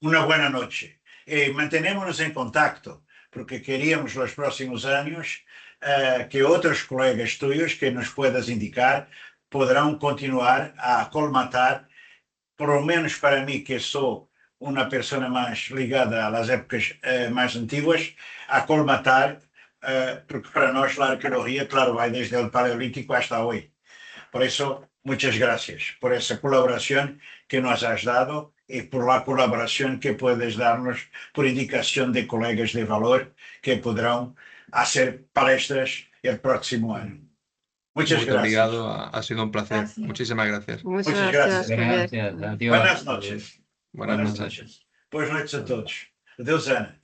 boa noite. E mantenemos-nos em contacto, porque queríamos los próximos años que otros colegas tuyos que nos puedas indicar podrán continuar a colmatar, por lo menos para mí, que sou uma pessoa mais ligada às épocas mais antiguas, a colmatar, porque para nós la arqueología, claro, vai desde o Paleolítico hasta hoy. Por eso, muchas gracias por esa colaboración que nos has dado y por la colaboración que puedes darnos por indicación de colegas de valor que podrán hacer palestras el próximo año. Muchas Muy gracias. obrigado, ha sido un placer. Gracias. Muchísimas gracias. Muchas Muchas gracias, gracias. Javier. Gracias, adiós. Buenas noches. Buenas noches. Boas noites a todos. Adeus, Ana.